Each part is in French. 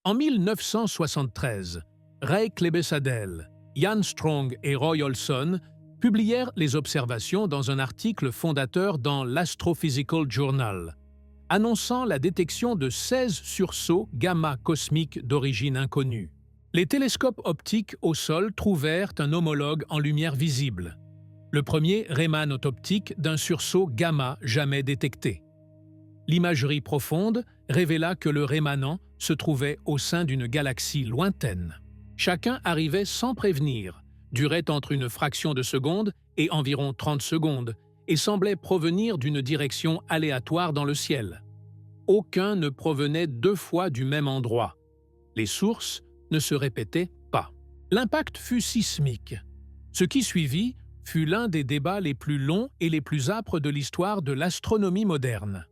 En 1973, Ray Klebesadel, Ian Strong et Roy Olson publièrent les observations dans un article fondateur dans l'Astrophysical Journal, annonçant la détection de 16 sursauts gamma cosmiques d'origine inconnue. Les télescopes optiques au sol trouvèrent un homologue en lumière visible, le premier Raman optique d'un sursaut gamma jamais détecté. L'imagerie profonde révéla que le rémanent se trouvait au sein d'une galaxie lointaine. Chacun arrivait sans prévenir, durait entre une fraction de seconde et environ 30 secondes, et semblait provenir d'une direction aléatoire dans le ciel. Aucun ne provenait deux fois du même endroit. Les sources ne se répétaient pas. L'impact fut sismique. Ce qui suivit fut l'un des débats les plus longs et les plus âpres de l'histoire de l'astronomie moderne.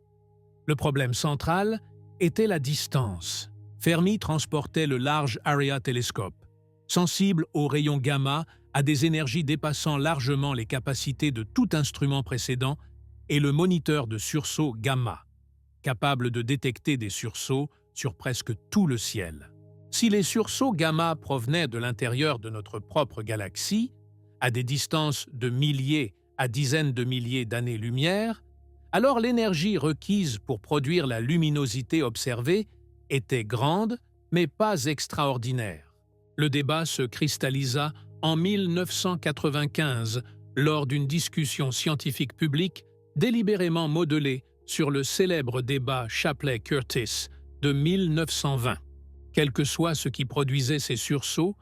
Le problème central était la distance. Fermi transportait le Large Area Telescope, sensible aux rayons gamma à des énergies dépassant largement les capacités de tout instrument précédent, et le moniteur de sursaut gamma, capable de détecter des sursauts sur presque tout le ciel. Si les sursauts gamma provenaient de l'intérieur de notre propre galaxie, à des distances de milliers à dizaines de milliers d'années-lumière, alors l'énergie requise pour produire la luminosité observée était grande, mais pas extraordinaire. Le débat se cristallisa en 1995 lors d'une discussion scientifique publique délibérément modelée sur le célèbre débat Shapley-Curtis de 1920. Quel que soit ce qui produisait ces sursauts,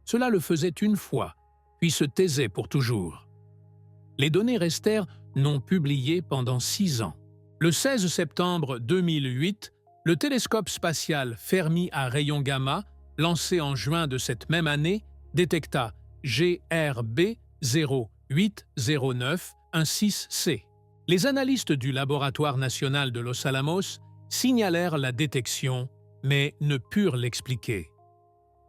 cela le faisait une fois, puis se taisait pour toujours. Les données restèrent non publiées pendant 6 ans. Le 16 septembre 2008, le télescope spatial Fermi à rayons gamma, lancé en juin de cette même année, détecta GRB 080916C. Les analystes du Laboratoire national de Los Alamos signalèrent la détection, mais ne purent l'expliquer.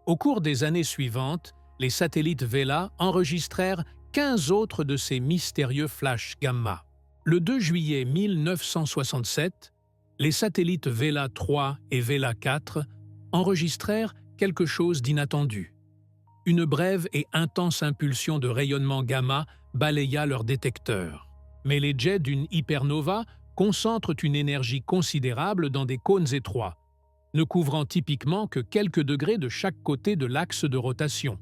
Au cours des années suivantes, les satellites Vela enregistrèrent 15 autres de ces mystérieux flashs gamma. Le 2 juillet 1967, les satellites Vela 3 et Vela 4 enregistrèrent quelque chose d'inattendu. Une brève et intense impulsion de rayonnement gamma balaya leurs détecteurs. Mais les jets d'une hypernova concentrent une énergie considérable dans des cônes étroits, ne couvrant typiquement que quelques degrés de chaque côté de l'axe de rotation.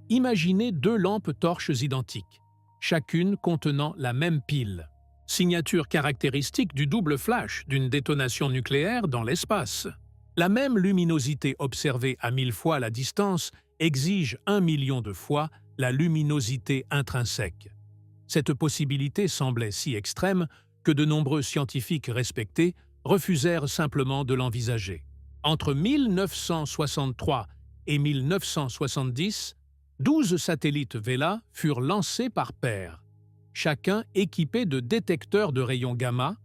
Imaginez 2 lampes torches identiques, chacune contenant la même pile. Signature caractéristique du double flash d'une détonation nucléaire dans l'espace. La même luminosité observée à 1000 fois la distance exige 1 million de fois la luminosité intrinsèque. Cette possibilité semblait si extrême que de nombreux scientifiques respectés refusèrent simplement de l'envisager. Entre 1963 et 1970, 12 satellites Vela furent lancés par paire, chacun équipé de détecteurs de rayons gamma,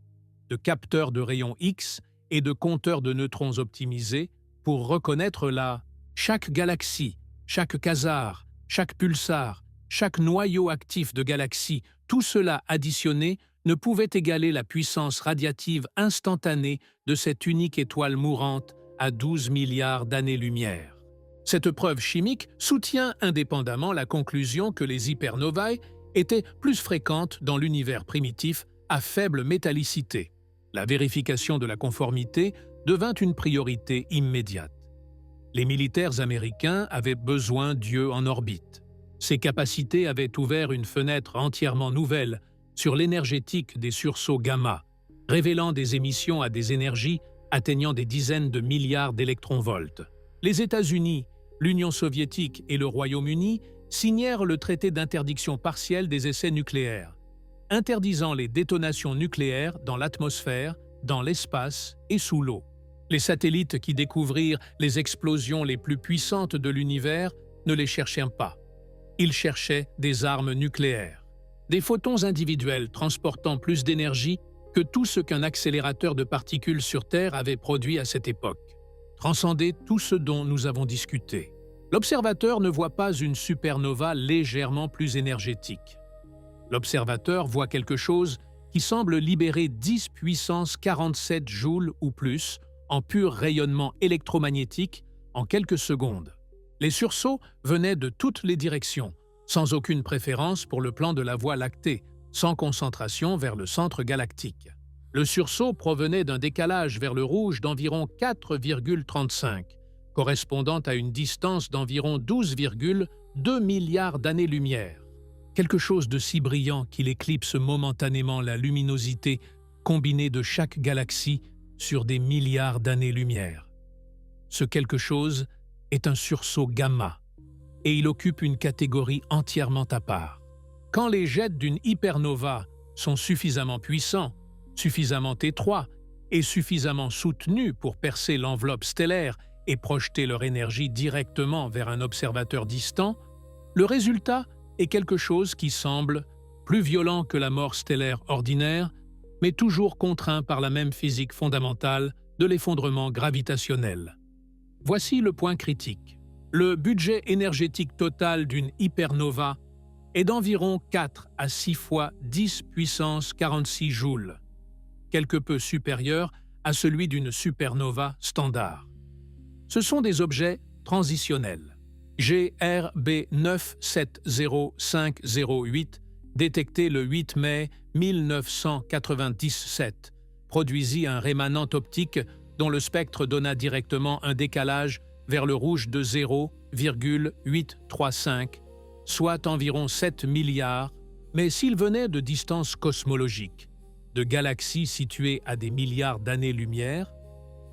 de capteurs de rayons X et de compteurs de neutrons optimisés pour reconnaître chaque galaxie, chaque quasar, chaque pulsar, chaque noyau actif de galaxie. Tout cela additionné ne pouvait égaler la puissance radiative instantanée de cette unique étoile mourante à 12 milliards d'années-lumière. Cette preuve chimique soutient indépendamment la conclusion que les hypernovae étaient plus fréquentes dans l'univers primitif à faible métallicité. La vérification de la conformité devint une priorité immédiate. Les militaires américains avaient besoin d'yeux en orbite. Ces capacités avaient ouvert une fenêtre entièrement nouvelle sur l'énergétique des sursauts gamma, révélant des émissions à des énergies atteignant des dizaines de milliards d'électronvolts. Les États-Unis, l'Union soviétique et le Royaume-Uni signèrent le traité d'interdiction partielle des essais nucléaires, interdisant les détonations nucléaires dans l'atmosphère, dans l'espace et sous l'eau. Les satellites qui découvrirent les explosions les plus puissantes de l'univers ne les cherchèrent pas. Ils cherchaient des armes nucléaires, des photons individuels transportant plus d'énergie que tout ce qu'un accélérateur de particules sur Terre avait produit à cette époque. Transcender tout ce dont nous avons discuté. L'observateur ne voit pas une supernova légèrement plus énergétique. L'observateur voit quelque chose qui semble libérer 10 puissance 47 joules ou plus en pur rayonnement électromagnétique en quelques secondes. Les sursauts venaient de toutes les directions, sans aucune préférence pour le plan de la Voie lactée, sans concentration vers le centre galactique. Le sursaut provenait d'un décalage vers le rouge d'environ 4,35, correspondant à une distance d'environ 12,2 milliards d'années-lumière. Quelque chose de si brillant qu'il éclipse momentanément la luminosité combinée de chaque galaxie sur des milliards d'années-lumière. Ce quelque chose est un sursaut gamma, et il occupe une catégorie entièrement à part. Quand les jets d'une hypernova sont suffisamment puissants, suffisamment étroits et suffisamment soutenus pour percer l'enveloppe stellaire et projeter leur énergie directement vers un observateur distant, le résultat est quelque chose qui semble plus violent que la mort stellaire ordinaire, mais toujours contraint par la même physique fondamentale de l'effondrement gravitationnel. Voici le point critique. Le budget énergétique total d'une hypernova est d'environ 4 à 6 fois 10 puissance 46 joules, quelque peu supérieur à celui d'une supernova standard. Ce sont des objets transitionnels. GRB 970508, détecté le 8 mai 1997, produisit un rémanent optique dont le spectre donna directement un décalage vers le rouge de 0,835, soit environ 7 milliards, mais s'il venait de distances cosmologiques, de galaxies situées à des milliards d'années-lumière,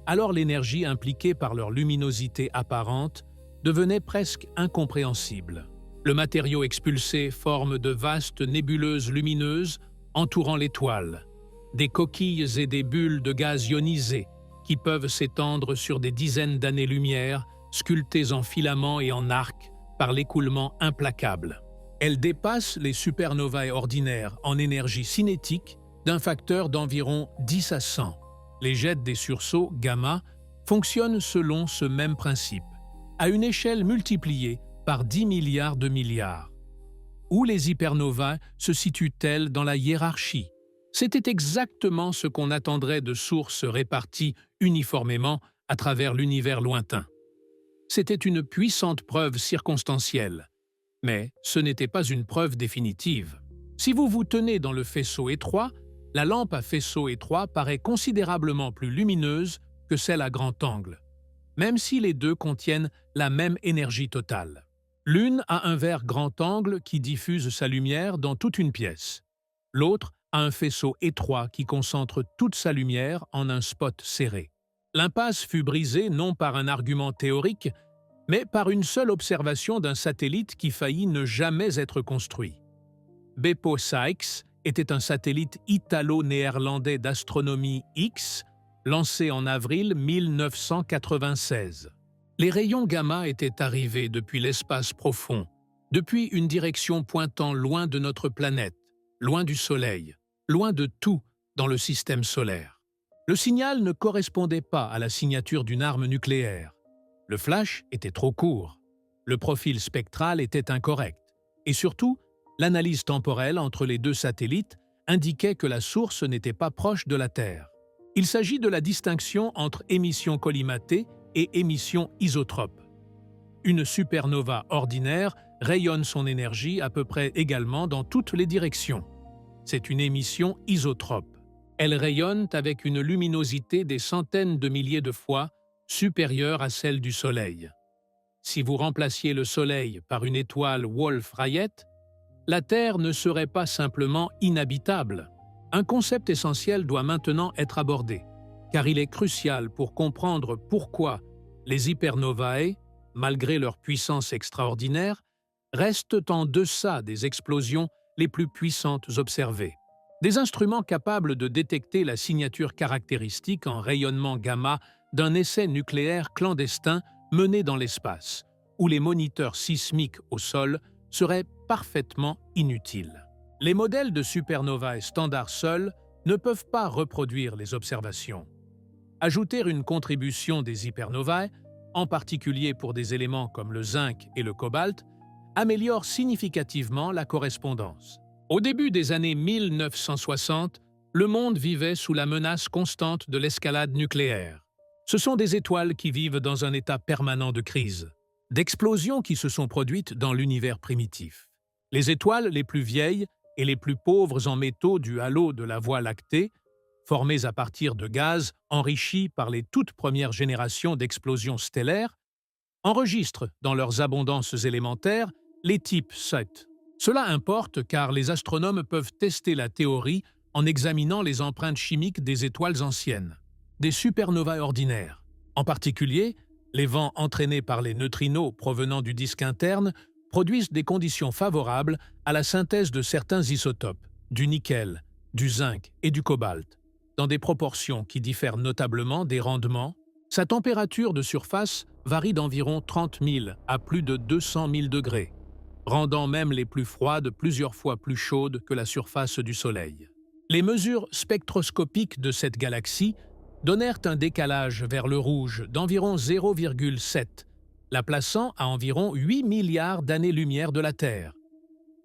alors l'énergie impliquée par leur luminosité apparente devenait presque incompréhensible. Le matériau expulsé forme de vastes nébuleuses lumineuses entourant l'étoile, des coquilles et des bulles de gaz ionisé qui peuvent s'étendre sur des dizaines d'années-lumière, sculptées en filaments et en arcs par l'écoulement implacable. Elles dépassent les supernovae ordinaires en énergie cinétique d'un facteur d'environ 10 à 100. Les jets des sursauts gamma fonctionnent selon ce même principe, à une échelle multipliée par 10 milliards de milliards. Où les hypernovas se situent-elles dans la hiérarchie? C'était exactement ce qu'on attendrait de sources réparties uniformément à travers l'univers lointain. C'était une puissante preuve circonstancielle, mais ce n'était pas une preuve définitive. Si vous vous tenez dans le faisceau étroit, la lampe à faisceau étroit paraît considérablement plus lumineuse que celle à grand angle, même si les deux contiennent la même énergie totale. L'une a un verre grand angle qui diffuse sa lumière dans toute une pièce. L'autre a un faisceau étroit qui concentre toute sa lumière en un spot serré. L'impasse fut brisée non par un argument théorique, mais par une seule observation d'un satellite qui faillit ne jamais être construit. Bepo-Sykes était un satellite italo-néerlandais d'astronomie X, lancé en avril 1996. Les rayons gamma étaient arrivés depuis l'espace profond, depuis une direction pointant loin de notre planète, loin du Soleil, loin de tout dans le système solaire. Le signal ne correspondait pas à la signature d'une arme nucléaire. Le flash était trop court, le profil spectral était incorrect, et surtout, l'analyse temporelle entre les deux satellites indiquait que la source n'était pas proche de la Terre. Il s'agit de la distinction entre émission collimatée et émission isotrope. Une supernova ordinaire rayonne son énergie à peu près également dans toutes les directions. C'est une émission isotrope. Elles rayonnent avec une luminosité des centaines de milliers de fois supérieure à celle du Soleil. Si vous remplaciez le Soleil par une étoile Wolf-Rayet, la Terre ne serait pas simplement inhabitable. Un concept essentiel doit maintenant être abordé, car il est crucial pour comprendre pourquoi les hypernovae, malgré leur puissance extraordinaire, restent en deçà des explosions les plus puissantes observées. Des instruments capables de détecter la signature caractéristique en rayonnement gamma d'un essai nucléaire clandestin mené dans l'espace, où les moniteurs sismiques au sol seraient parfaitement inutiles. Les modèles de supernovae standards seuls ne peuvent pas reproduire les observations. Ajouter une contribution des hypernovae, en particulier pour des éléments comme le zinc et le cobalt, améliore significativement la correspondance. Au début des années 1960, le monde vivait sous la menace constante de l'escalade nucléaire. Ce sont des étoiles qui vivent dans un état permanent de crise, d'explosions qui se sont produites dans l'univers primitif. Les étoiles les plus vieilles et les plus pauvres en métaux du halo de la Voie lactée, formées à partir de gaz enrichis par les toutes premières générations d'explosions stellaires, enregistrent dans leurs abondances élémentaires les types 7. Cela importe car les astronomes peuvent tester la théorie en examinant les empreintes chimiques des étoiles anciennes, des supernovas ordinaires. En particulier, les vents entraînés par les neutrinos provenant du disque interne produisent des conditions favorables à la synthèse de certains isotopes, du nickel, du zinc et du cobalt, dans des proportions qui diffèrent notablement des rendements. Sa température de surface varie d'environ 30 000 à plus de 200 000 degrés, rendant même les plus froides plusieurs fois plus chaudes que la surface du Soleil. Les mesures spectroscopiques de cette galaxie donnèrent un décalage vers le rouge d'environ 0,7, la plaçant à environ 8 milliards d'années-lumière de la Terre.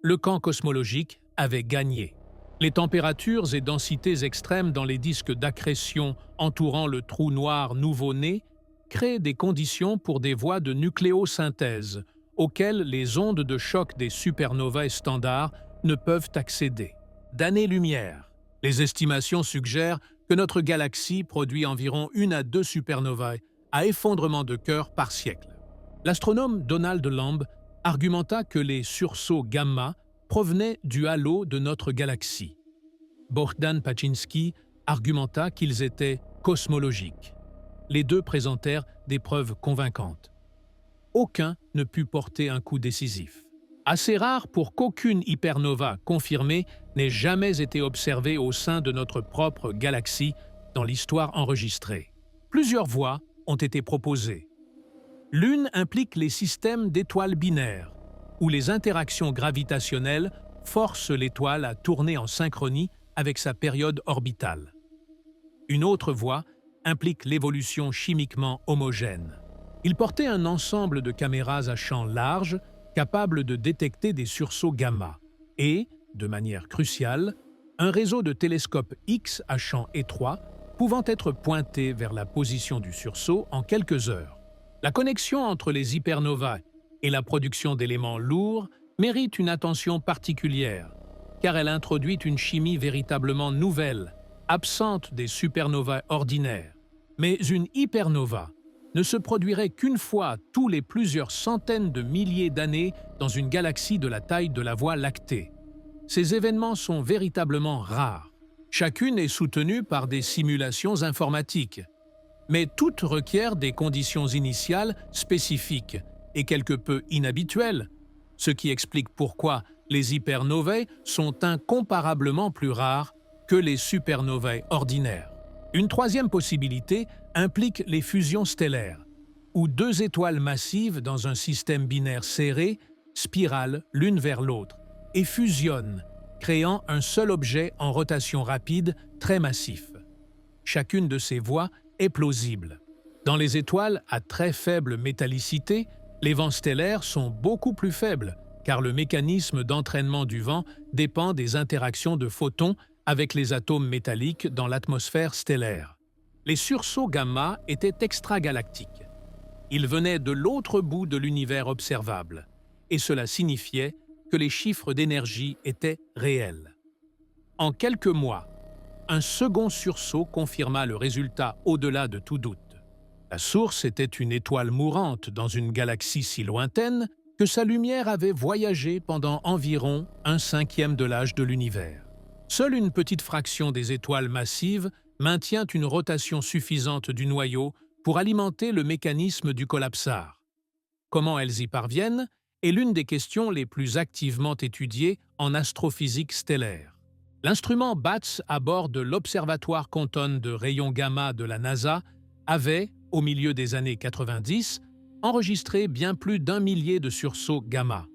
Le camp cosmologique avait gagné. Les températures et densités extrêmes dans les disques d'accrétion entourant le trou noir nouveau-né créent des conditions pour des voies de nucléosynthèse auxquelles les ondes de choc des supernovae standards ne peuvent accéder. D'années-lumière, les estimations suggèrent que notre galaxie produit environ 1 à 2 supernovae à effondrement de cœur par siècle. L'astronome Donald Lamb argumenta que les sursauts gamma provenaient du halo de notre galaxie. Bogdan Paczynski argumenta qu'ils étaient cosmologiques. Les deux présentèrent des preuves convaincantes. Aucun ne put porter un coup décisif. Assez rare pour qu'aucune hypernova confirmée n'ait jamais été observée au sein de notre propre galaxie dans l'histoire enregistrée. Plusieurs voies ont été proposées. L'une implique les systèmes d'étoiles binaires, où les interactions gravitationnelles forcent l'étoile à tourner en synchronie avec sa période orbitale. Une autre voie implique l'évolution chimiquement homogène. Il portait un ensemble de caméras à champ large capables de détecter des sursauts gamma et, de manière cruciale, un réseau de télescopes X à champ étroit pouvant être pointé vers la position du sursaut en quelques heures. La connexion entre les hypernovas et la production d'éléments lourds mérite une attention particulière, car elle introduit une chimie véritablement nouvelle, absente des supernovas ordinaires. Mais une hypernova ne se produirait qu'une fois tous les plusieurs centaines de milliers d'années dans une galaxie de la taille de la Voie lactée. Ces événements sont véritablement rares. Chacune est soutenue par des simulations informatiques, mais toutes requièrent des conditions initiales spécifiques et quelque peu inhabituelles, ce qui explique pourquoi les hypernovae sont incomparablement plus rares que les supernovae ordinaires. Une troisième possibilité implique les fusions stellaires, où deux étoiles massives dans un système binaire serré spiralent l'une vers l'autre et fusionnent, créant un seul objet en rotation rapide très massif. Chacune de ces voies est plausible. Dans les étoiles à très faible métallicité, les vents stellaires sont beaucoup plus faibles, car le mécanisme d'entraînement du vent dépend des interactions de photons avec les atomes métalliques dans l'atmosphère stellaire. Les sursauts gamma étaient extragalactiques. Ils venaient de l'autre bout de l'univers observable, et cela signifiait que les chiffres d'énergie étaient réels. En quelques mois, un second sursaut confirma le résultat au-delà de tout doute. La source était une étoile mourante dans une galaxie si lointaine que sa lumière avait voyagé pendant environ 1/5 de l'âge de l'univers. Seule une petite fraction des étoiles massives maintient une rotation suffisante du noyau pour alimenter le mécanisme du collapsar. Comment elles y parviennent est l'une des questions les plus activement étudiées en astrophysique stellaire. L'instrument BATS à bord de l'Observatoire Compton de rayons gamma de la NASA avait, au milieu des années 90, enregistré bien plus d'1 millier de sursauts gamma.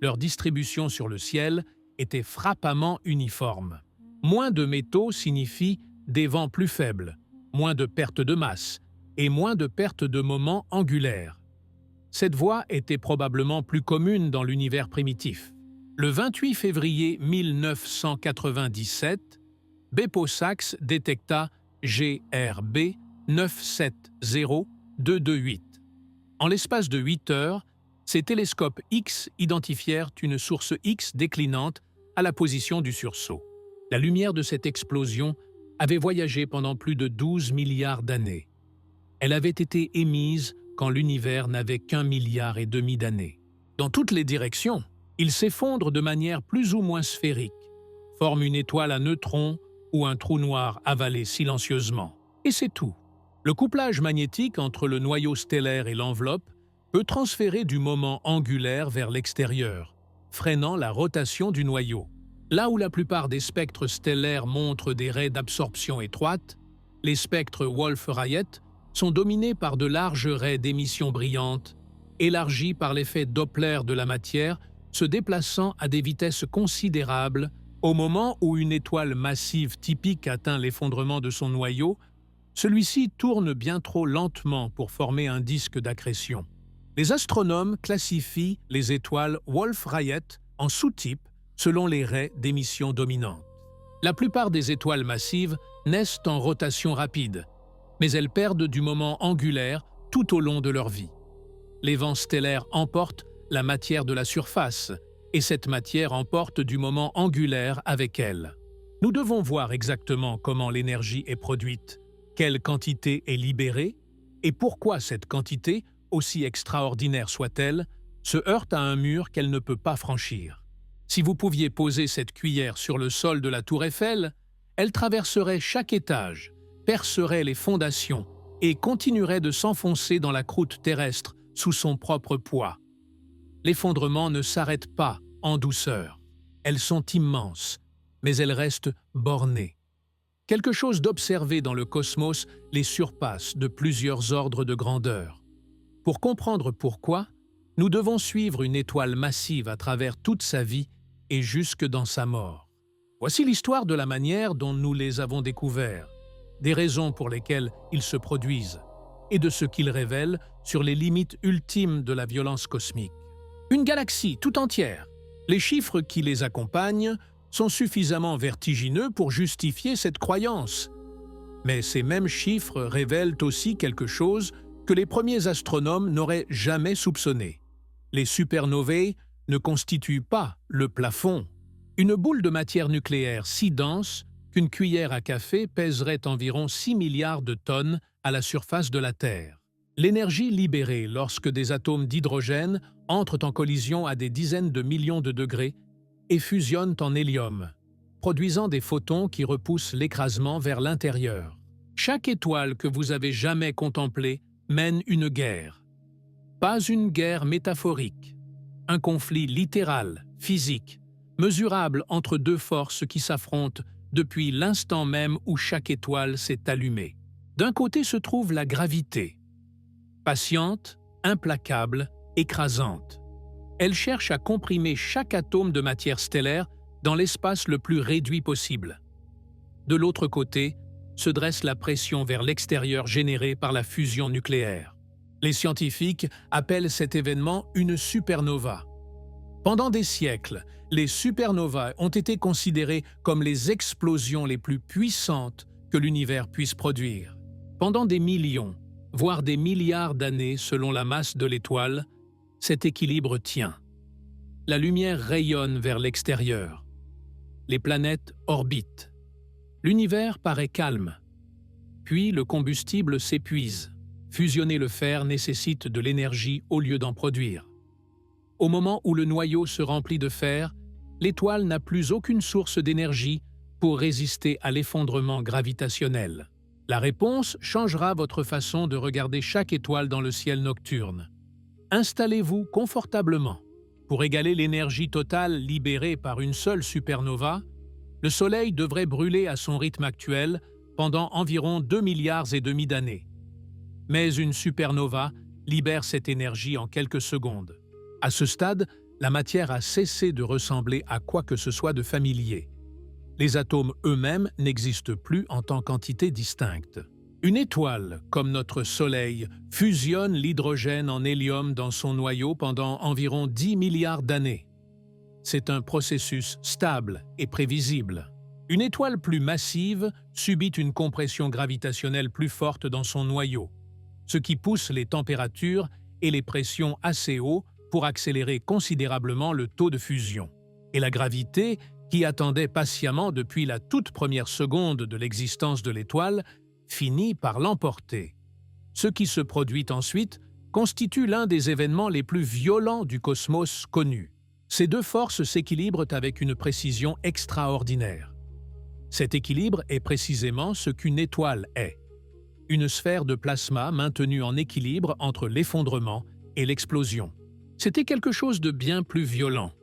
Leur distribution sur le ciel était frappamment uniforme. Moins de métaux signifie des vents plus faibles, moins de pertes de masse et moins de pertes de moment angulaire. Cette voie était probablement plus commune dans l'univers primitif. Le 28 février 1997, Bepo Sax détecta GRB 970-228. En l'espace de 8 heures, ces télescopes X identifièrent une source X déclinante à la position du sursaut. La lumière de cette explosion avait voyagé pendant plus de 12 milliards d'années. Elle avait été émise quand l'univers n'avait qu'1,5 milliard d'années. Dans toutes les directions, il s'effondre de manière plus ou moins sphérique, forme une étoile à neutrons ou un trou noir avalé silencieusement. Et c'est tout. Le couplage magnétique entre le noyau stellaire et l'enveloppe peut transférer du moment angulaire vers l'extérieur, freinant la rotation du noyau. Là où la plupart des spectres stellaires montrent des raies d'absorption étroites, les spectres Wolf-Rayet sont dominés par de larges raies d'émission brillantes, élargies par l'effet Doppler de la matière, se déplaçant à des vitesses considérables au moment où une étoile massive typique atteint l'effondrement de son noyau. Celui-ci tourne bien trop lentement pour former un disque d'accrétion. Les astronomes classifient les étoiles Wolf-Rayet en sous-types selon les raies d'émission dominantes. La plupart des étoiles massives naissent en rotation rapide, mais elles perdent du moment angulaire tout au long de leur vie. Les vents stellaires emportent la matière de la surface, et cette matière emporte du moment angulaire avec elle. Nous devons voir exactement comment l'énergie est produite, quelle quantité est libérée, et pourquoi cette quantité, aussi extraordinaire soit-elle, se heurte à un mur qu'elle ne peut pas franchir. Si vous pouviez poser cette cuillère sur le sol de la tour Eiffel, elle traverserait chaque étage, percerait les fondations et continuerait de s'enfoncer dans la croûte terrestre sous son propre poids. L'effondrement ne s'arrête pas en douceur. Elles sont immenses, mais elles restent bornées. Quelque chose d'observé dans le cosmos les surpasse de plusieurs ordres de grandeur. Pour comprendre pourquoi, nous devons suivre une étoile massive à travers toute sa vie et jusque dans sa mort. Voici l'histoire de la manière dont nous les avons découverts, des raisons pour lesquelles ils se produisent, et de ce qu'ils révèlent sur les limites ultimes de la violence cosmique. Une galaxie tout entière. Les chiffres qui les accompagnent sont suffisamment vertigineux pour justifier cette croyance. Mais ces mêmes chiffres révèlent aussi quelque chose que les premiers astronomes n'auraient jamais soupçonné. Les supernovae ne constituent pas le plafond. Une boule de matière nucléaire si dense qu'une cuillère à café pèserait environ 6 milliards de tonnes à la surface de la Terre. L'énergie libérée lorsque des atomes d'hydrogène entrent en collision à des dizaines de millions de degrés et fusionnent en hélium, produisant des photons qui repoussent l'écrasement vers l'intérieur. Chaque étoile que vous avez jamais contemplée mène une guerre. Pas une guerre métaphorique, un conflit littéral, physique, mesurable entre deux forces qui s'affrontent depuis l'instant même où chaque étoile s'est allumée. D'un côté se trouve la gravité, patiente, implacable, écrasante. Elle cherche à comprimer chaque atome de matière stellaire dans l'espace le plus réduit possible. De l'autre côté, se dresse la pression vers l'extérieur générée par la fusion nucléaire. Les scientifiques appellent cet événement une supernova. Pendant des siècles, les supernovas ont été considérées comme les explosions les plus puissantes que l'univers puisse produire. Pendant des millions, voire des milliards d'années selon la masse de l'étoile, cet équilibre tient. La lumière rayonne vers l'extérieur. Les planètes orbitent. L'univers paraît calme. Puis le combustible s'épuise. Fusionner le fer nécessite de l'énergie au lieu d'en produire. Au moment où le noyau se remplit de fer, l'étoile n'a plus aucune source d'énergie pour résister à l'effondrement gravitationnel. La réponse changera votre façon de regarder chaque étoile dans le ciel nocturne. Installez-vous confortablement. Pour égaler l'énergie totale libérée par une seule supernova, le Soleil devrait brûler à son rythme actuel pendant environ 2,5 milliards d'années. Mais une supernova libère cette énergie en quelques secondes. À ce stade, la matière a cessé de ressembler à quoi que ce soit de familier. Les atomes eux-mêmes n'existent plus en tant qu'entité distincte. Une étoile, comme notre Soleil, fusionne l'hydrogène en hélium dans son noyau pendant environ 10 milliards d'années. C'est un processus stable et prévisible. Une étoile plus massive subit une compression gravitationnelle plus forte dans son noyau, ce qui pousse les températures et les pressions assez haut pour accélérer considérablement le taux de fusion. Et la gravité, qui attendait patiemment depuis la toute première seconde de l'existence de l'étoile, finit par l'emporter. Ce qui se produit ensuite constitue l'un des événements les plus violents du cosmos connu. Ces deux forces s'équilibrent avec une précision extraordinaire. Cet équilibre est précisément ce qu'une étoile est. Une sphère de plasma maintenue en équilibre entre l'effondrement et l'explosion. C'était quelque chose de bien plus violent.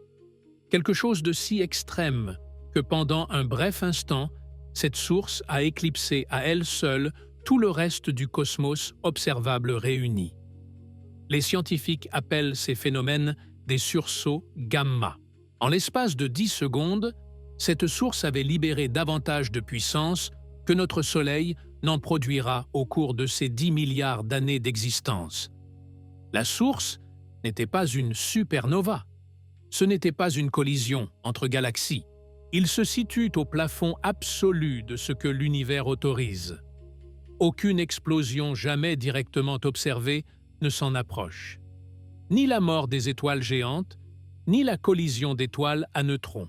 Quelque chose de si extrême que pendant un bref instant, cette source a éclipsé à elle seule tout le reste du cosmos observable réuni. Les scientifiques appellent ces phénomènes des sursauts gamma. En l'espace de 10 secondes, cette source avait libéré davantage de puissance que notre Soleil n'en produira au cours de ses 10 milliards d'années d'existence. La source n'était pas une supernova. Ce n'était pas une collision entre galaxies. Il se situe au plafond absolu de ce que l'univers autorise. Aucune explosion jamais directement observée ne s'en approche. Ni la mort des étoiles géantes, ni la collision d'étoiles à neutrons.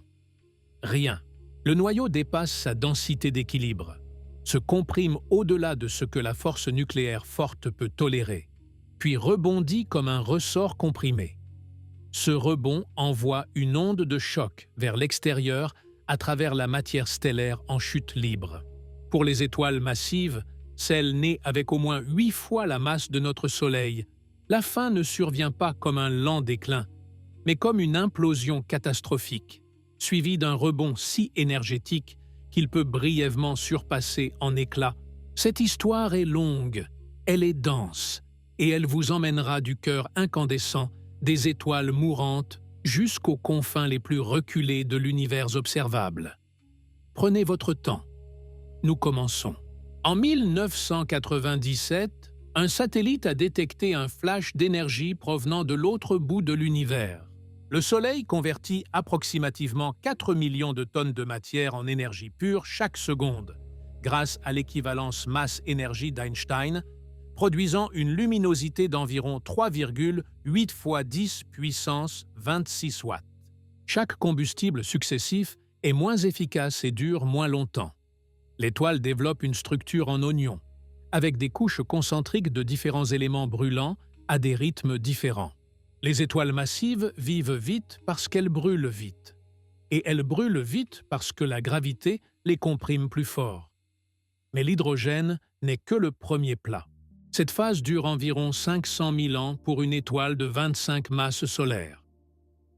Rien. Le noyau dépasse sa densité d'équilibre, se comprime au-delà de ce que la force nucléaire forte peut tolérer, puis rebondit comme un ressort comprimé. Ce rebond envoie une onde de choc vers l'extérieur à travers la matière stellaire en chute libre. Pour les étoiles massives, celles nées avec au moins 8 fois la masse de notre Soleil, la fin ne survient pas comme un lent déclin, mais comme une implosion catastrophique, suivie d'un rebond si énergétique qu'il peut brièvement surpasser en éclats. Cette histoire est longue, elle est dense, et elle vous emmènera du cœur incandescent des étoiles mourantes jusqu'aux confins les plus reculés de l'univers observable. Prenez votre temps. Nous commençons. En 1997, un satellite a détecté un flash d'énergie provenant de l'autre bout de l'univers. Le Soleil convertit approximativement 4 millions de tonnes de matière en énergie pure chaque seconde, grâce à l'équivalence masse-énergie d'Einstein, produisant une luminosité d'environ 3,8 fois 10 puissance 26 watts. Chaque combustible successif est moins efficace et dure moins longtemps. L'étoile développe une structure en oignon, avec des couches concentriques de différents éléments brûlants à des rythmes différents. Les étoiles massives vivent vite parce qu'elles brûlent vite. Et elles brûlent vite parce que la gravité les comprime plus fort. Mais l'hydrogène n'est que le premier plat. Cette phase dure environ 500 000 ans pour une étoile de 25 masses solaires.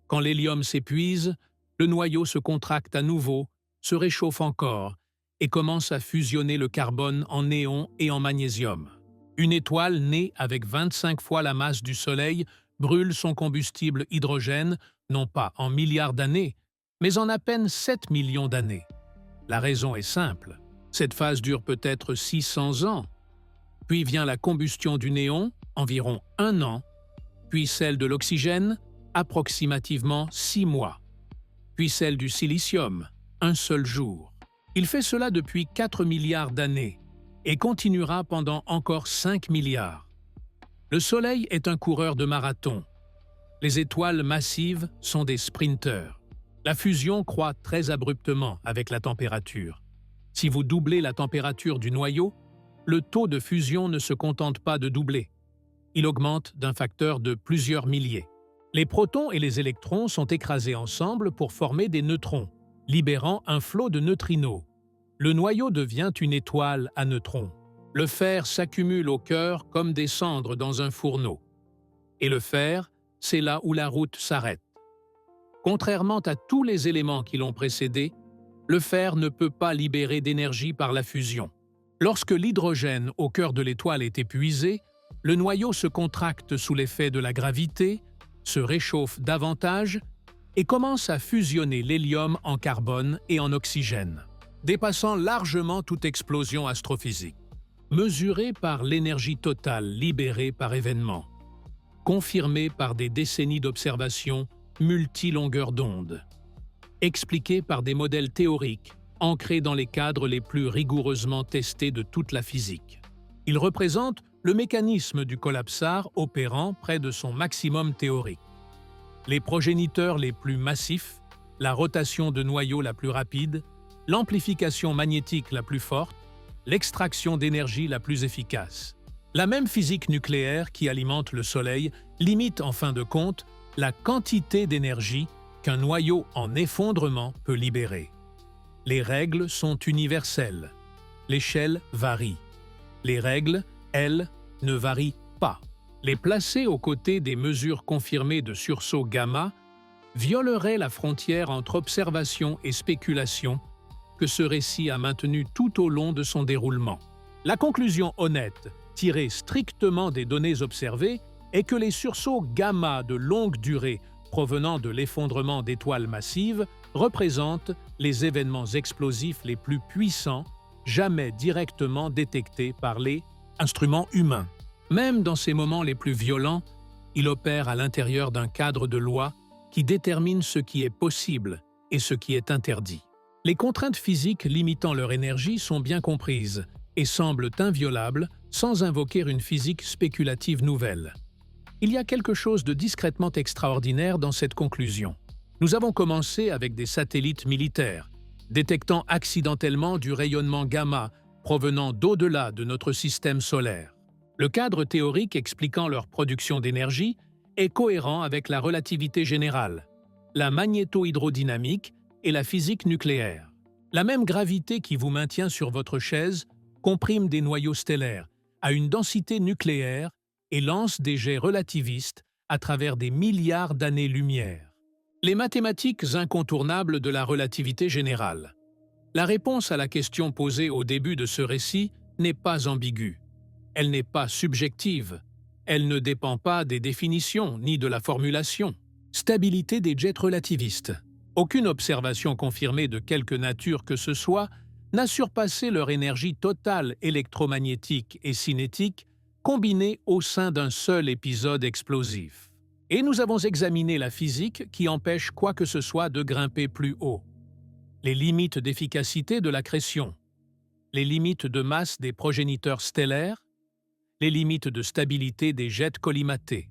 Quand l'hélium s'épuise, le noyau se contracte à nouveau, se réchauffe encore et commence à fusionner le carbone en néon et en magnésium. Une étoile née avec 25 fois la masse du Soleil brûle son combustible hydrogène, non pas en milliards d'années, mais en à peine 7 millions d'années. La raison est simple. Cette phase dure peut-être 600 ans. Puis vient la combustion du néon, environ 1 an, puis celle de l'oxygène, approximativement 6 mois, puis celle du silicium, un seul jour. Il fait cela depuis 4 milliards d'années et continuera pendant encore 5 milliards. Le Soleil est un coureur de marathon. Les étoiles massives sont des sprinteurs. La fusion croît très abruptement avec la température. Si vous doublez la température du noyau, le taux de fusion ne se contente pas de doubler. Il augmente d'un facteur de plusieurs milliers. Les protons et les électrons sont écrasés ensemble pour former des neutrons, libérant un flot de neutrinos. Le noyau devient une étoile à neutrons. Le fer s'accumule au cœur comme des cendres dans un fourneau. Et le fer, c'est là où la route s'arrête. Contrairement à tous les éléments qui l'ont précédé, le fer ne peut pas libérer d'énergie par la fusion. Lorsque l'hydrogène au cœur de l'étoile est épuisé, le noyau se contracte sous l'effet de la gravité, se réchauffe davantage et commence à fusionner l'hélium en carbone et en oxygène, dépassant largement toute explosion astrophysique. Mesurée par l'énergie totale libérée par événement, confirmée par des décennies d'observations multi-longueurs d'onde, expliquée par des modèles théoriques ancrés dans les cadres les plus rigoureusement testés de toute la physique. Ils représentent le mécanisme du collapsar opérant près de son maximum théorique. Les progéniteurs les plus massifs, la rotation de noyaux la plus rapide, l'amplification magnétique la plus forte, l'extraction d'énergie la plus efficace. La même physique nucléaire qui alimente le Soleil limite en fin de compte la quantité d'énergie qu'un noyau en effondrement peut libérer. Les règles sont universelles. L'échelle varie. Les règles, elles, ne varient pas. Les placer aux côtés des mesures confirmées de sursaut gamma violerait la frontière entre observation et spéculation que ce récit a maintenu tout au long de son déroulement. La conclusion honnête, tirée strictement des données observées, est que les sursauts gamma de longue durée provenant de l'effondrement d'étoiles massives représentent les événements explosifs les plus puissants jamais directement détectés par les instruments humains. Même dans ces moments les plus violents, il opère à l'intérieur d'un cadre de loi qui détermine ce qui est possible et ce qui est interdit. Les contraintes physiques limitant leur énergie sont bien comprises et semblent inviolables sans invoquer une physique spéculative nouvelle. Il y a quelque chose de discrètement extraordinaire dans cette conclusion. Nous avons commencé avec des satellites militaires, détectant accidentellement du rayonnement gamma provenant d'au-delà de notre système solaire. Le cadre théorique expliquant leur production d'énergie est cohérent avec la relativité générale, la magnéto-hydrodynamique et la physique nucléaire. La même gravité qui vous maintient sur votre chaise comprime des noyaux stellaires à une densité nucléaire et lance des jets relativistes à travers des milliards d'années-lumière. Les mathématiques incontournables de la relativité générale. La réponse à la question posée au début de ce récit n'est pas ambiguë. Elle n'est pas subjective. Elle ne dépend pas des définitions ni de la formulation. Stabilité des jets relativistes. Aucune observation confirmée de quelque nature que ce soit n'a surpassé leur énergie totale électromagnétique et cinétique combinée au sein d'un seul épisode explosif. Et nous avons examiné la physique qui empêche quoi que ce soit de grimper plus haut. Les limites d'efficacité de l'accrétion, les limites de masse des progéniteurs stellaires, les limites de stabilité des jets collimatés.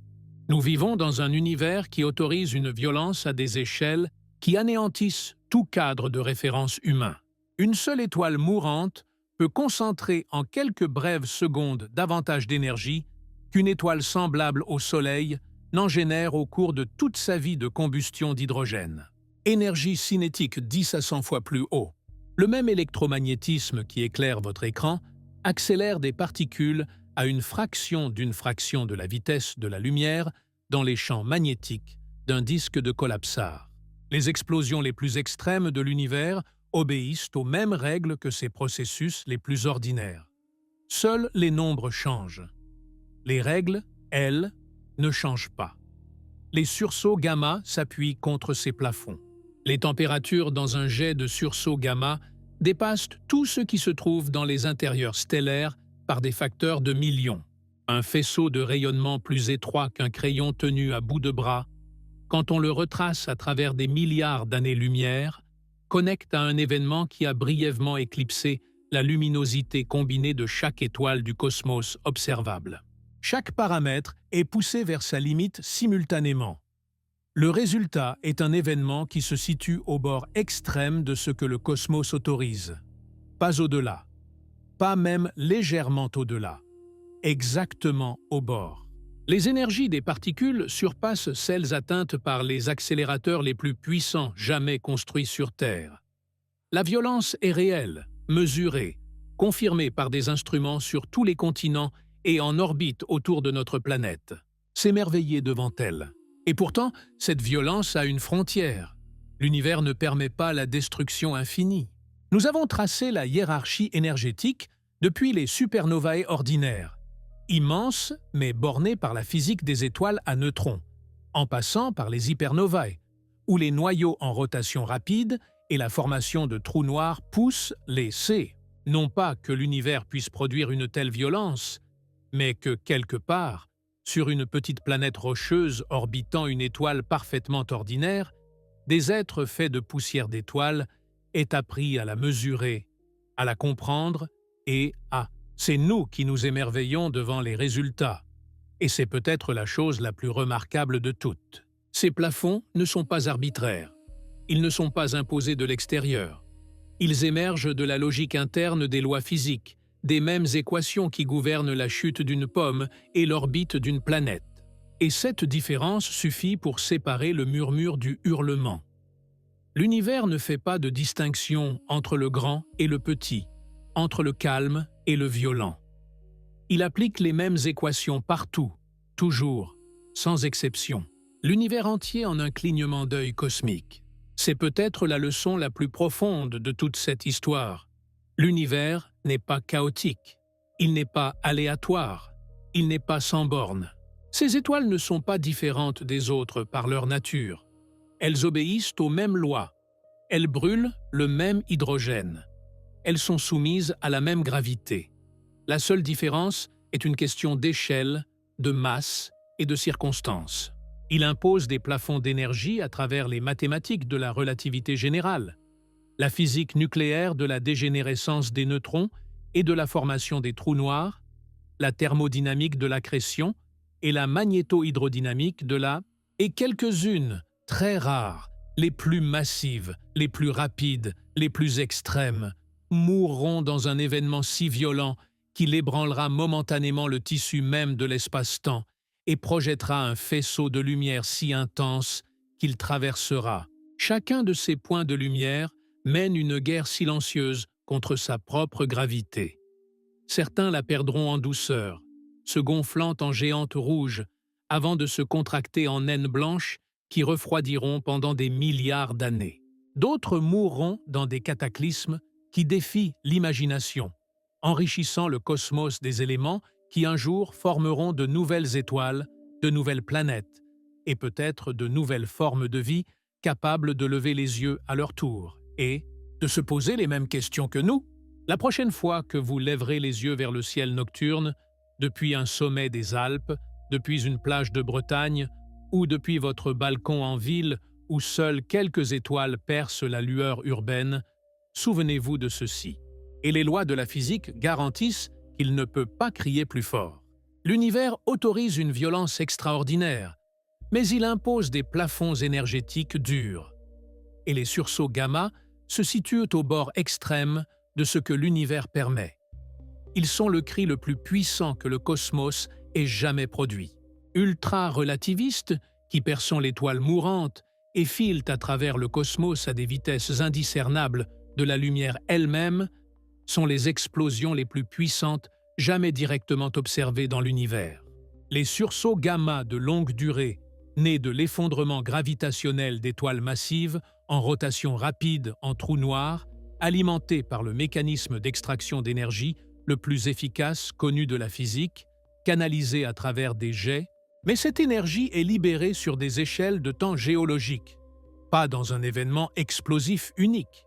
Nous vivons dans un univers qui autorise une violence à des échelles qui anéantissent tout cadre de référence humain. Une seule étoile mourante peut concentrer en quelques brèves secondes davantage d'énergie qu'une étoile semblable au Soleil n'en génère au cours de toute sa vie de combustion d'hydrogène. Énergie cinétique 10 à 100 fois plus haut. Le même électromagnétisme qui éclaire votre écran accélère des particules à une fraction de la vitesse de la lumière dans les champs magnétiques d'un disque de collapsar. Les explosions les plus extrêmes de l'univers obéissent aux mêmes règles que ces processus les plus ordinaires. Seuls les nombres changent. Les règles, elles, ne changent pas. Les sursauts gamma s'appuient contre ces plafonds. Les températures dans un jet de sursaut gamma dépassent tout ce qui se trouve dans les intérieurs stellaires par des facteurs de millions. Un faisceau de rayonnement plus étroit qu'un crayon tenu à bout de bras, quand on le retrace à travers des milliards d'années-lumière, connecte à un événement qui a brièvement éclipsé la luminosité combinée de chaque étoile du cosmos observable. Chaque paramètre est poussé vers sa limite simultanément. Le résultat est un événement qui se situe au bord extrême de ce que le cosmos autorise. Pas au-delà, pas même légèrement au-delà, exactement au bord. Les énergies des particules surpassent celles atteintes par les accélérateurs les plus puissants jamais construits sur Terre. La violence est réelle, mesurée, confirmée par des instruments sur tous les continents et en orbite autour de notre planète. S'émerveiller devant elle. Et pourtant, cette violence a une frontière. L'univers ne permet pas la destruction infinie. Nous avons tracé la hiérarchie énergétique depuis les supernovae ordinaires, immenses mais bornées par la physique des étoiles à neutrons, en passant par les hypernovae, où les noyaux en rotation rapide et la formation de trous noirs poussent les C. Non pas que l'univers puisse produire une telle violence, mais que, quelque part, sur une petite planète rocheuse orbitant une étoile parfaitement ordinaire, des êtres faits de poussière d'étoiles ait appris à la mesurer, à la comprendre et à... C'est nous qui nous émerveillons devant les résultats. Et c'est peut-être la chose la plus remarquable de toutes. Ces plafonds ne sont pas arbitraires. Ils ne sont pas imposés de l'extérieur. Ils émergent de la logique interne des lois physiques, des mêmes équations qui gouvernent la chute d'une pomme et l'orbite d'une planète. Et cette différence suffit pour séparer le murmure du hurlement. L'univers ne fait pas de distinction entre le grand et le petit, entre le calme et le violent. Il applique les mêmes équations partout, toujours, sans exception. L'univers entier en un clignement d'œil cosmique. C'est peut-être la leçon la plus profonde de toute cette histoire. L'univers n'est pas chaotique, il n'est pas aléatoire, il n'est pas sans bornes. Ces étoiles ne sont pas différentes des autres par leur nature. Elles obéissent aux mêmes lois. Elles brûlent le même hydrogène. Elles sont soumises à la même gravité. La seule différence est une question d'échelle, de masse et de circonstances. Il impose des plafonds d'énergie à travers les mathématiques de la relativité générale, la physique nucléaire de la dégénérescence des neutrons et de la formation des trous noirs, la thermodynamique de l'accrétion et la magnéto-hydrodynamique de la... et quelques-unes, très rares, les plus massives, les plus rapides, les plus extrêmes, mourront dans un événement si violent qu'il ébranlera momentanément le tissu même de l'espace-temps et projettera un faisceau de lumière si intense qu'il traversera. Chacun de ces points de lumière mène une guerre silencieuse contre sa propre gravité. Certains la perdront en douceur, se gonflant en géantes rouges, avant de se contracter en naines blanches qui refroidiront pendant des milliards d'années. D'autres mourront dans des cataclysmes qui défient l'imagination, enrichissant le cosmos des éléments qui un jour formeront de nouvelles étoiles, de nouvelles planètes, et peut-être de nouvelles formes de vie capables de lever les yeux à leur tour et de se poser les mêmes questions que nous. La prochaine fois que vous lèverez les yeux vers le ciel nocturne, depuis un sommet des Alpes, depuis une plage de Bretagne, ou depuis votre balcon en ville où seules quelques étoiles percent la lueur urbaine, souvenez-vous de ceci. Et les lois de la physique garantissent qu'il ne peut pas crier plus fort. L'univers autorise une violence extraordinaire, mais il impose des plafonds énergétiques durs. Et les sursauts gamma se situent au bord extrême de ce que l'univers permet. Ils sont le cri le plus puissant que le cosmos ait jamais produit. Ultra-relativistes, qui perçant l'étoile mourante et filent à travers le cosmos à des vitesses indiscernables de la lumière elle-même, sont les explosions les plus puissantes jamais directement observées dans l'univers. Les sursauts gamma de longue durée, nés de l'effondrement gravitationnel d'étoiles massives en rotation rapide en trous noirs, alimentés par le mécanisme d'extraction d'énergie le plus efficace connu de la physique, canalisé à travers des jets, mais cette énergie est libérée sur des échelles de temps géologiques, pas dans un événement explosif unique.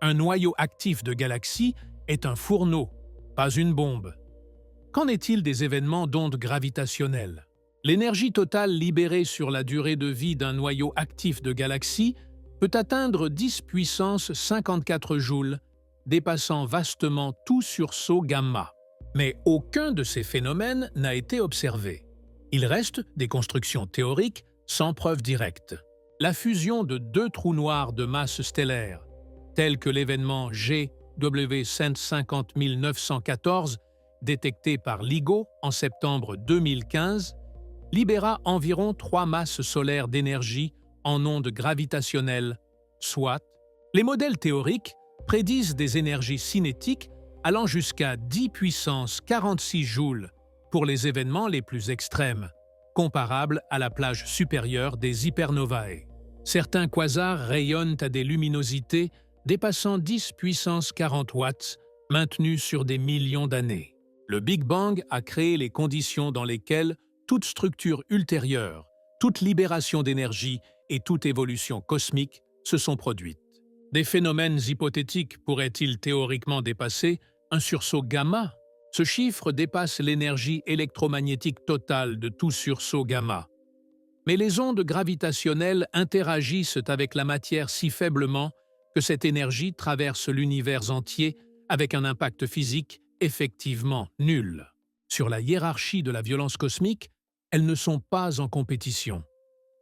Un noyau actif de galaxie est un fourneau, pas une bombe. Qu'en est-il des événements d'ondes gravitationnelles? L'énergie totale libérée sur la durée de vie d'un noyau actif de galaxie peut atteindre 10 puissance 54 joules, dépassant vastement tout sursaut gamma. Mais aucun de ces phénomènes n'a été observé. Il reste des constructions théoriques sans preuve directe. La fusion de deux trous noirs de masse stellaire, tels que l'événement GW 150914, détecté par LIGO en septembre 2015, libéra environ 3 masses solaires d'énergie en ondes gravitationnelles, soit les modèles théoriques prédisent des énergies cinétiques allant jusqu'à 10 puissance 46 joules pour les événements les plus extrêmes, comparables à la plage supérieure des hypernovae. Certains quasars rayonnent à des luminosités dépassant 10 puissance 40 watts, maintenues sur des millions d'années. Le Big Bang a créé les conditions dans lesquelles toute structure ultérieure, toute libération d'énergie et toute évolution cosmique se sont produites. Des phénomènes hypothétiques pourraient-ils théoriquement dépasser un sursaut gamma? Ce chiffre dépasse l'énergie électromagnétique totale de tout sursaut gamma. Mais les ondes gravitationnelles interagissent avec la matière si faiblement que cette énergie traverse l'univers entier avec un impact physique effectivement nul. Sur la hiérarchie de la violence cosmique, elles ne sont pas en compétition.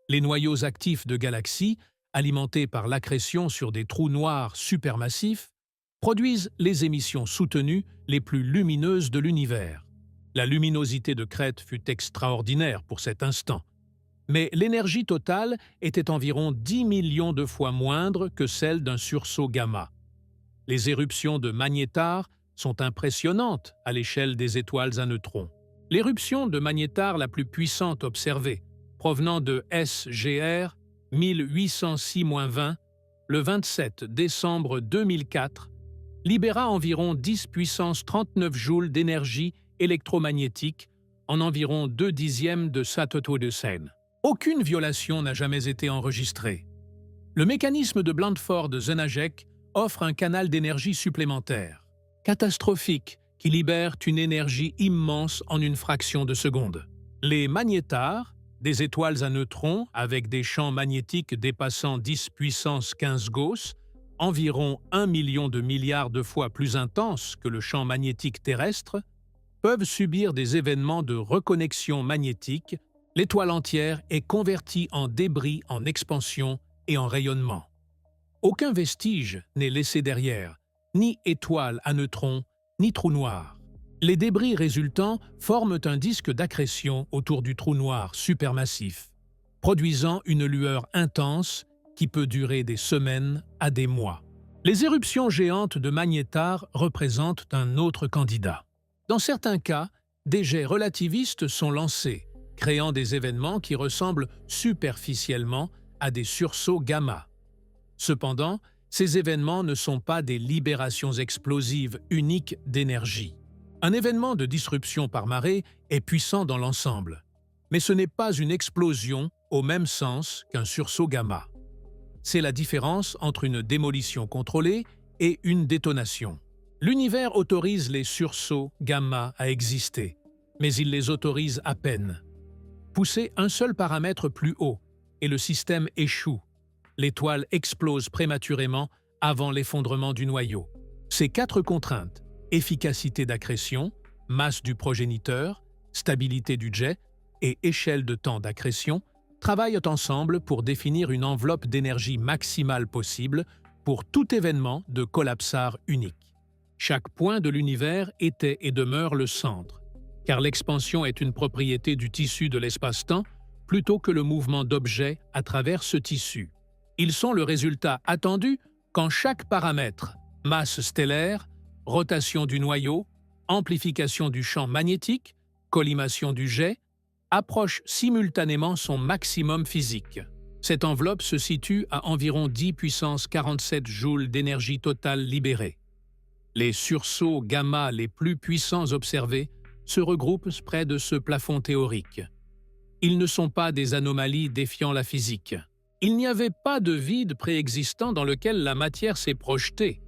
Les noyaux actifs de galaxies, alimentés par l'accrétion sur des trous noirs supermassifs, produisent les émissions soutenues les plus lumineuses de l'univers. La luminosité de crête fut extraordinaire pour cet instant, mais l'énergie totale était environ 10 millions de fois moindre que celle d'un sursaut gamma. Les éruptions de magnétar sont impressionnantes à l'échelle des étoiles à neutrons. L'éruption de magnétar la plus puissante observée, provenant de SGR 1806-20, le 27 décembre 2004, libéra environ 10 puissance 39 joules d'énergie électromagnétique en environ 2/10 de sa taux de scène. Aucune violation n'a jamais été enregistrée. Le mécanisme de Blandford-Zenajec offre un canal d'énergie supplémentaire, catastrophique, qui libère une énergie immense en une fraction de seconde. Les magnétars, des étoiles à neutrons avec des champs magnétiques dépassant 10 puissance 15 Gauss, environ 1 million de milliards de fois plus intenses que le champ magnétique terrestre, peuvent subir des événements de reconnexion magnétique. L'étoile entière est convertie en débris en expansion et en rayonnement. Aucun vestige n'est laissé derrière, ni étoile à neutrons, ni trou noir. Les débris résultants forment un disque d'accrétion autour du trou noir supermassif, produisant une lueur intense qui peut durer des semaines à des mois. Les éruptions géantes de magnétar représentent un autre candidat. Dans certains cas, des jets relativistes sont lancés, créant des événements qui ressemblent superficiellement à des sursauts gamma. Cependant, ces événements ne sont pas des libérations explosives uniques d'énergie. Un événement de disruption par marée est puissant dans l'ensemble, mais ce n'est pas une explosion au même sens qu'un sursaut gamma. C'est la différence entre une démolition contrôlée et une détonation. L'univers autorise les sursauts gamma à exister, mais il les autorise à peine. Poussez un seul paramètre plus haut et le système échoue. L'étoile explose prématurément avant l'effondrement du noyau. Ces 4 contraintes, efficacité d'accrétion, masse du progéniteur, stabilité du jet et échelle de temps d'accrétion, travaillent ensemble pour définir une enveloppe d'énergie maximale possible pour tout événement de collapsar unique. Chaque point de l'univers était et demeure le centre, car l'expansion est une propriété du tissu de l'espace-temps plutôt que le mouvement d'objets à travers ce tissu. Ils sont le résultat attendu quand chaque paramètre, masse stellaire, rotation du noyau, amplification du champ magnétique, collimation du jet, approche simultanément son maximum physique. Cette enveloppe se situe à environ 10 puissance 47 joules d'énergie totale libérée. Les sursauts gamma les plus puissants observés se regroupent près de ce plafond théorique. Ils ne sont pas des anomalies défiant la physique. Il n'y avait pas de vide préexistant dans lequel la matière s'est projetée.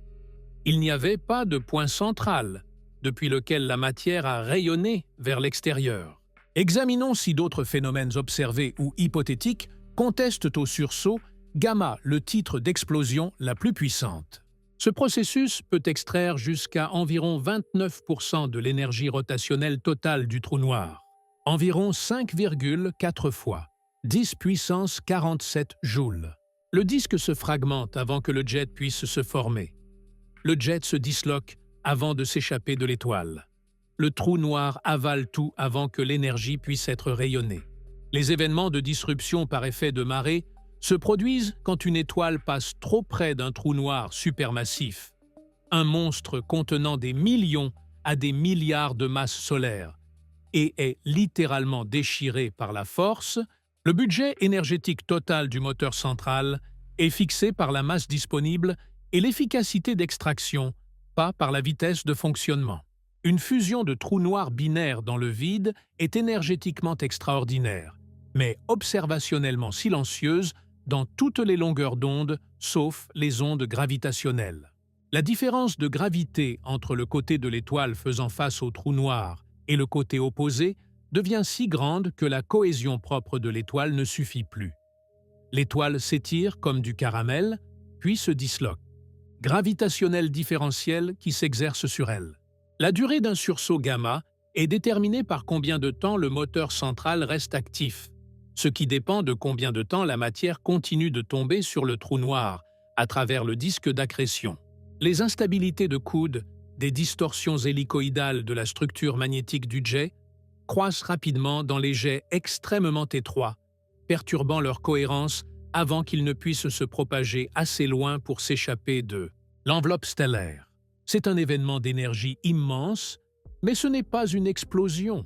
Il n'y avait pas de point central, depuis lequel la matière a rayonné vers l'extérieur. Examinons si d'autres phénomènes observés ou hypothétiques contestent au sursaut gamma le titre d'explosion la plus puissante. Ce processus peut extraire jusqu'à environ 29% de l'énergie rotationnelle totale du trou noir, environ 5,4 fois, 10 puissance 47 joules. Le disque se fragmente avant que le jet puisse se former. Le jet se disloque avant de s'échapper de l'étoile. Le trou noir avale tout avant que l'énergie puisse être rayonnée. Les événements de disruption par effet de marée se produisent quand une étoile passe trop près d'un trou noir supermassif, un monstre contenant des millions à des milliards de masses solaires, et est littéralement déchiré par la force. Le budget énergétique total du moteur central est fixé par la masse disponible et l'efficacité d'extraction, pas par la vitesse de fonctionnement. Une fusion de trous noirs binaires dans le vide est énergétiquement extraordinaire, mais observationnellement silencieuse dans toutes les longueurs d'onde, sauf les ondes gravitationnelles. La différence de gravité entre le côté de l'étoile faisant face au trou noir et le côté opposé devient si grande que la cohésion propre de l'étoile ne suffit plus. L'étoile s'étire comme du caramel, puis se disloque. gravitationnel différentiel qui s'exerce sur elle. La durée d'un sursaut gamma est déterminée par combien de temps le moteur central reste actif, ce qui dépend de combien de temps la matière continue de tomber sur le trou noir à travers le disque d'accrétion. Les instabilités de coude, des distorsions hélicoïdales de la structure magnétique du jet, croissent rapidement dans les jets extrêmement étroits, perturbant leur cohérence avant qu'ils ne puissent se propager assez loin pour s'échapper de l'enveloppe stellaire. C'est un événement d'énergie immense, mais ce n'est pas une explosion.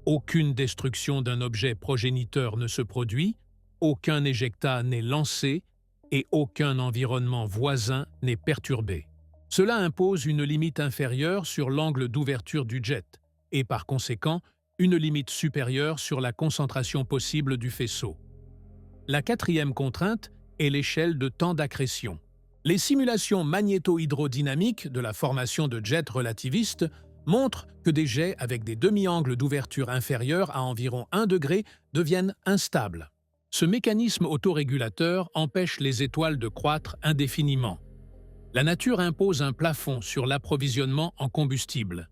Aucune destruction d'un objet progéniteur ne se produit, aucun éjectat n'est lancé et aucun environnement voisin n'est perturbé. Cela impose une limite inférieure sur l'angle d'ouverture du jet et par conséquent une limite supérieure sur la concentration possible du faisceau. La quatrième contrainte est l'échelle de temps d'accrétion. Les simulations magnéto-hydrodynamiques de la formation de jets relativistes montrent que des jets avec des demi-angles d'ouverture inférieurs à environ 1 degré deviennent instables. Ce mécanisme autorégulateur empêche les étoiles de croître indéfiniment. La nature impose un plafond sur l'approvisionnement en combustible.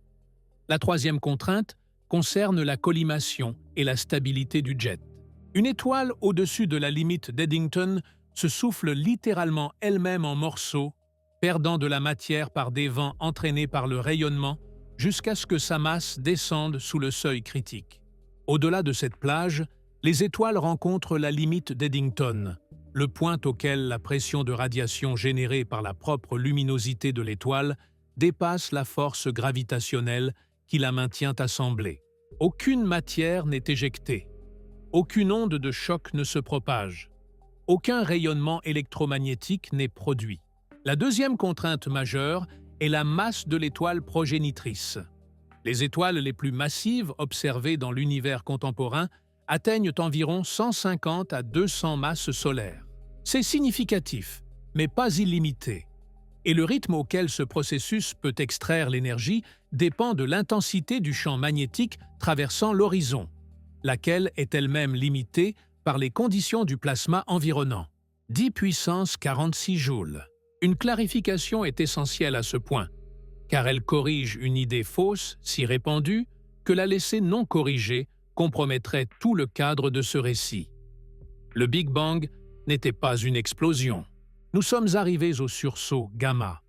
La troisième contrainte concerne la collimation et la stabilité du jet. Une étoile au-dessus de la limite d'Eddington se souffle littéralement elle-même en morceaux, perdant de la matière par des vents entraînés par le rayonnement jusqu'à ce que sa masse descende sous le seuil critique. Au-delà de cette plage, les étoiles rencontrent la limite d'Eddington, le point auquel la pression de radiation générée par la propre luminosité de l'étoile dépasse la force gravitationnelle qui la maintient assemblée. Aucune matière n'est éjectée. Aucune onde de choc ne se propage. Aucun rayonnement électromagnétique n'est produit. La deuxième contrainte majeure est la masse de l'étoile progénitrice. Les étoiles les plus massives observées dans l'univers contemporain atteignent environ 150 à 200 masses solaires. C'est significatif, mais pas illimité. Et le rythme auquel ce processus peut extraire l'énergie dépend de l'intensité du champ magnétique traversant l'horizon, laquelle est elle-même limitée par les conditions du plasma environnant. 10 puissance 46 joules. Une clarification est essentielle à ce point, car elle corrige une idée fausse, si répandue, que la laisser non corrigée compromettrait tout le cadre de ce récit. Le Big Bang n'était pas une explosion. Nous sommes arrivés au sursaut gamma,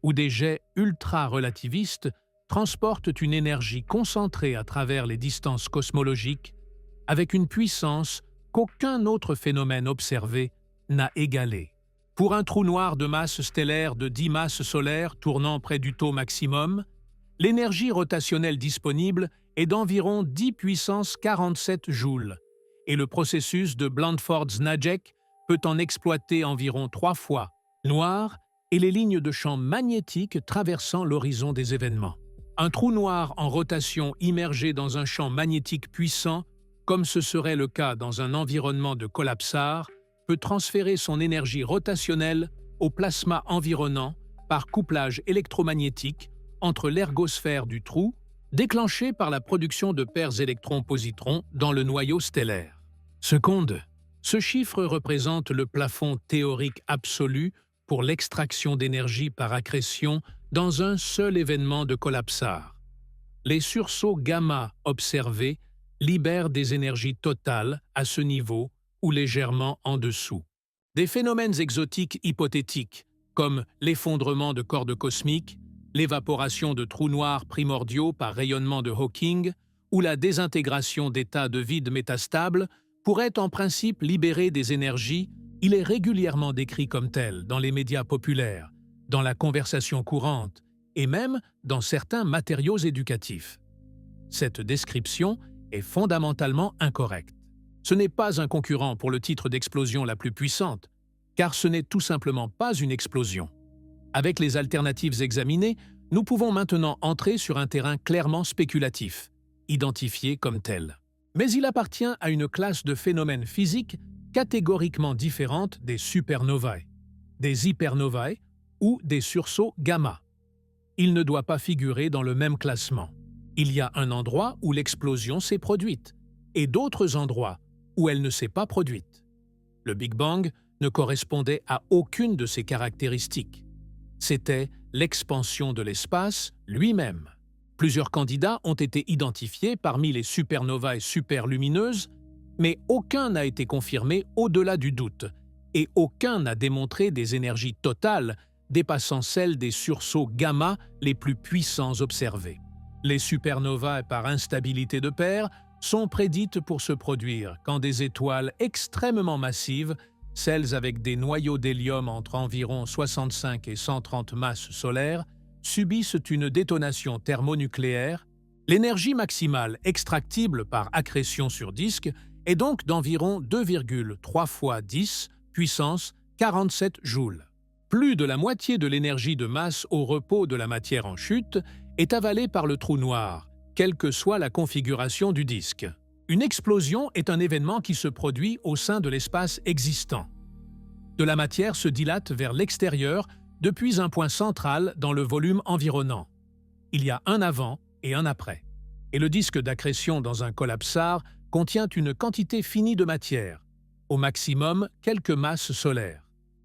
où des jets ultra-relativistes transportent une énergie concentrée à travers les distances cosmologiques avec une puissance qu'aucun autre phénomène observé n'a égalée. Pour un trou noir de masse stellaire de 10 masses solaires tournant près du taux maximum, l'énergie rotationnelle disponible est d'environ 10 puissance 47 joules, et le processus de Blandford-Znajek peut en exploiter environ 3 fois, noir et les lignes de champ magnétique traversant l'horizon des événements. Un trou noir en rotation immergé dans un champ magnétique puissant, comme ce serait le cas dans un environnement de collapsar, peut transférer son énergie rotationnelle au plasma environnant par couplage électromagnétique entre l'ergosphère du trou, déclenché par la production de paires électrons-positrons dans le noyau stellaire. Seconde, ce chiffre représente le plafond théorique absolu pour l'extraction d'énergie par accrétion dans un seul événement de collapsar. Les sursauts gamma observés libèrent des énergies totales à ce niveau ou légèrement en dessous. Des phénomènes exotiques hypothétiques, comme l'effondrement de cordes cosmiques, l'évaporation de trous noirs primordiaux par rayonnement de Hawking ou la désintégration d'états de vide métastables, pourraient en principe libérer des énergies. Il est régulièrement décrit comme tel dans les médias populaires, dans la conversation courante et même dans certains matériaux éducatifs. Cette description est fondamentalement incorrecte. Ce n'est pas un concurrent pour le titre d'explosion la plus puissante, car ce n'est tout simplement pas une explosion. Avec les alternatives examinées, nous pouvons maintenant entrer sur un terrain clairement spéculatif, identifié comme tel. Mais il appartient à une classe de phénomènes physiques catégoriquement différente des supernovae, des hypernovae ou des sursauts gamma. Il ne doit pas figurer dans le même classement. Il y a un endroit où l'explosion s'est produite et d'autres endroits où elle ne s'est pas produite. Le Big Bang ne correspondait à aucune de ces caractéristiques. c'était l'expansion de l'espace lui-même. Plusieurs candidats ont été identifiés parmi les supernovae superlumineuses, mais aucun n'a été confirmé au-delà du doute, et aucun n'a démontré des énergies totales dépassant celles des sursauts gamma les plus puissants observés. Les supernovae par instabilité de paire sont prédites pour se produire quand des étoiles extrêmement massives, celles avec des noyaux d'hélium entre environ 65 et 130 masses solaires, subissent une détonation thermonucléaire. L'énergie maximale extractible par accrétion sur disque est donc d'environ 2,3 fois 10 puissance 47 joules. Plus de la moitié de l'énergie de masse au repos de la matière en chute est avalée par le trou noir, quelle que soit la configuration du disque. Une explosion est un événement qui se produit au sein de l'espace existant. De la matière se dilate vers l'extérieur depuis un point central dans le volume environnant. Il y a un avant et un après. Et le disque d'accrétion dans un collapsar contient une quantité finie de matière, au maximum quelques masses solaires,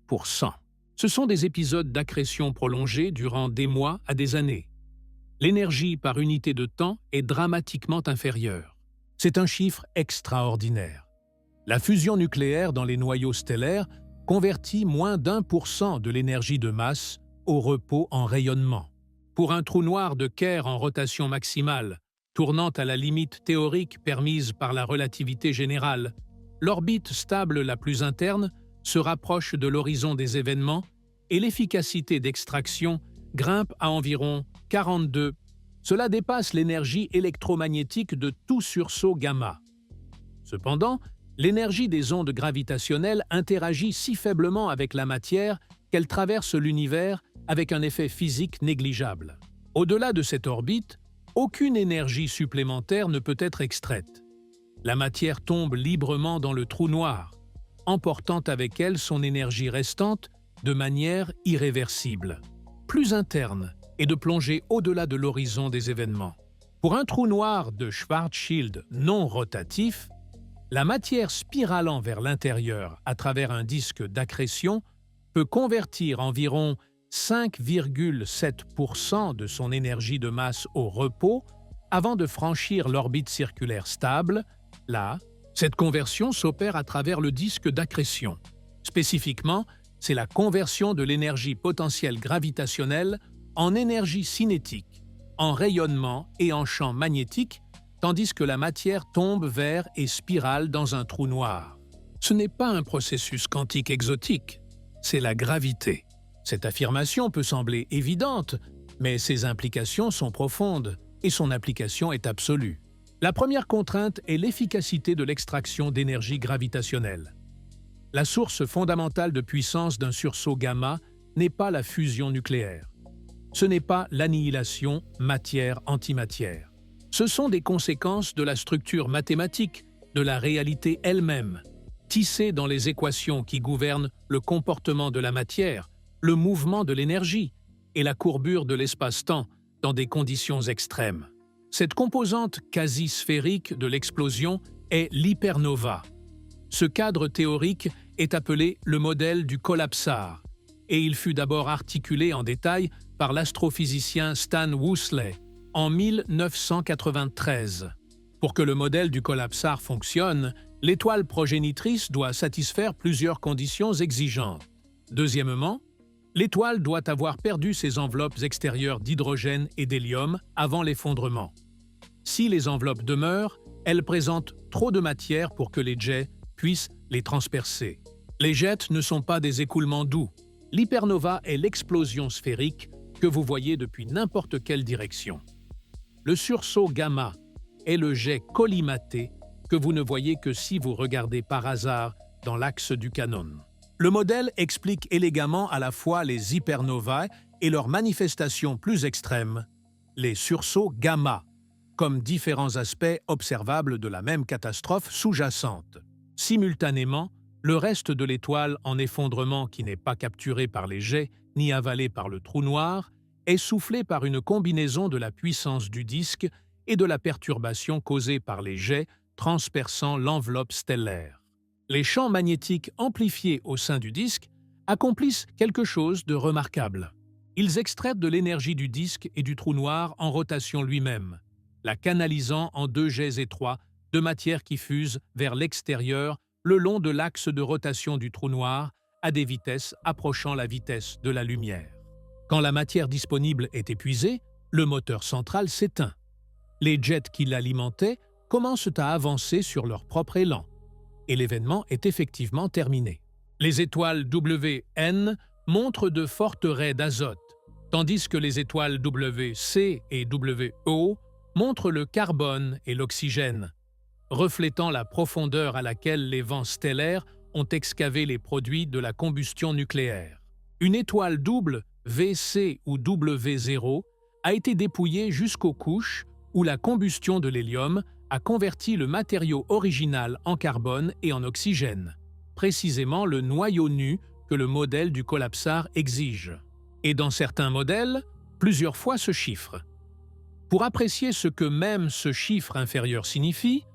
pour 100. Ce sont des épisodes d'accrétion prolongés durant des mois à des années. L'énergie par unité de temps est dramatiquement inférieure. C'est un chiffre extraordinaire. La fusion nucléaire dans les noyaux stellaires convertit moins d'1% de l'énergie de masse au repos en rayonnement. Pour un trou noir de Kerr en rotation maximale, tournant à la limite théorique permise par la relativité générale, l'orbite stable la plus interne se rapproche de l'horizon des événements et l'efficacité d'extraction grimpe à environ 42. Cela dépasse l'énergie électromagnétique de tout sursaut gamma. Cependant, l'énergie des ondes gravitationnelles interagit si faiblement avec la matière qu'elle traverse l'univers avec un effet physique négligeable. Au-delà de cette orbite, aucune énergie supplémentaire ne peut être extraite. La matière tombe librement dans le trou noir, emportant avec elle son énergie restante de manière irréversible, plus interne et de plonger au-delà de l'horizon des événements. Pour un trou noir de Schwarzschild non rotatif, la matière spiralant vers l'intérieur à travers un disque d'accrétion peut convertir environ 5,7% de son énergie de masse au repos avant de franchir l'orbite circulaire stable. Là, cette conversion s'opère à travers le disque d'accrétion. Spécifiquement, c'est la conversion de l'énergie potentielle gravitationnelle en énergie cinétique, en rayonnement et en champ magnétique, tandis que la matière tombe vers et spirale dans un trou noir. Ce n'est pas un processus quantique exotique, c'est la gravité. Cette affirmation peut sembler évidente, mais ses implications sont profondes et son application est absolue. La première contrainte est l'efficacité de l'extraction d'énergie gravitationnelle. La source fondamentale de puissance d'un sursaut gamma n'est pas la fusion nucléaire. Ce n'est pas l'annihilation matière-antimatière. Ce sont des conséquences de la structure mathématique de la réalité elle-même, tissées dans les équations qui gouvernent le comportement de la matière, le mouvement de l'énergie et la courbure de l'espace-temps dans des conditions extrêmes. Cette composante quasi-sphérique de l'explosion est l'hypernova. Ce cadre théorique est appelé le modèle du collapsar, et il fut d'abord articulé en détail par l'astrophysicien Stan Woosley en 1993. Pour que le modèle du collapsar fonctionne, l'étoile progénitrice doit satisfaire plusieurs conditions exigeantes. Deuxièmement, l'étoile doit avoir perdu ses enveloppes extérieures d'hydrogène et d'hélium avant l'effondrement. Si les enveloppes demeurent, elles présentent trop de matière pour que les jets puissent les transpercer. Les jets ne sont pas des écoulements doux. L'hypernova est l'explosion sphérique que vous voyez depuis n'importe quelle direction. Le sursaut gamma est le jet collimaté que vous ne voyez que si vous regardez par hasard dans l'axe du canon. Le modèle explique élégamment à la fois les hypernovae et leurs manifestations plus extrêmes, les sursauts gamma, comme différents aspects observables de la même catastrophe sous-jacente. Simultanément, le reste de l'étoile en effondrement qui n'est pas capturé par les jets ni avalé par le trou noir est soufflé par une combinaison de la puissance du disque et de la perturbation causée par les jets transperçant l'enveloppe stellaire. Les champs magnétiques amplifiés au sein du disque accomplissent quelque chose de remarquable. Ils extraient de l'énergie du disque et du trou noir en rotation lui-même, la canalisant en deux jets étroits de matière qui fusent vers l'extérieur le long de l'axe de rotation du trou noir à des vitesses approchant la vitesse de la lumière. Quand la matière disponible est épuisée, le moteur central s'éteint. Les jets qui l'alimentaient commencent à avancer sur leur propre élan, et l'événement est effectivement terminé. Les étoiles WN montrent de fortes raies d'azote, tandis que les étoiles WC et WO montrent le carbone et l'oxygène, reflétant la profondeur à laquelle les vents stellaires ont excavé les produits de la combustion nucléaire. Une étoile double, VC ou W0, a été dépouillée jusqu'aux couches où la combustion de l'hélium a converti le matériau original en carbone et en oxygène, précisément le noyau nu que le modèle du collapsar exige. Et dans certains modèles, plusieurs fois ce chiffre. Pour apprécier ce que même ce chiffre inférieur signifie,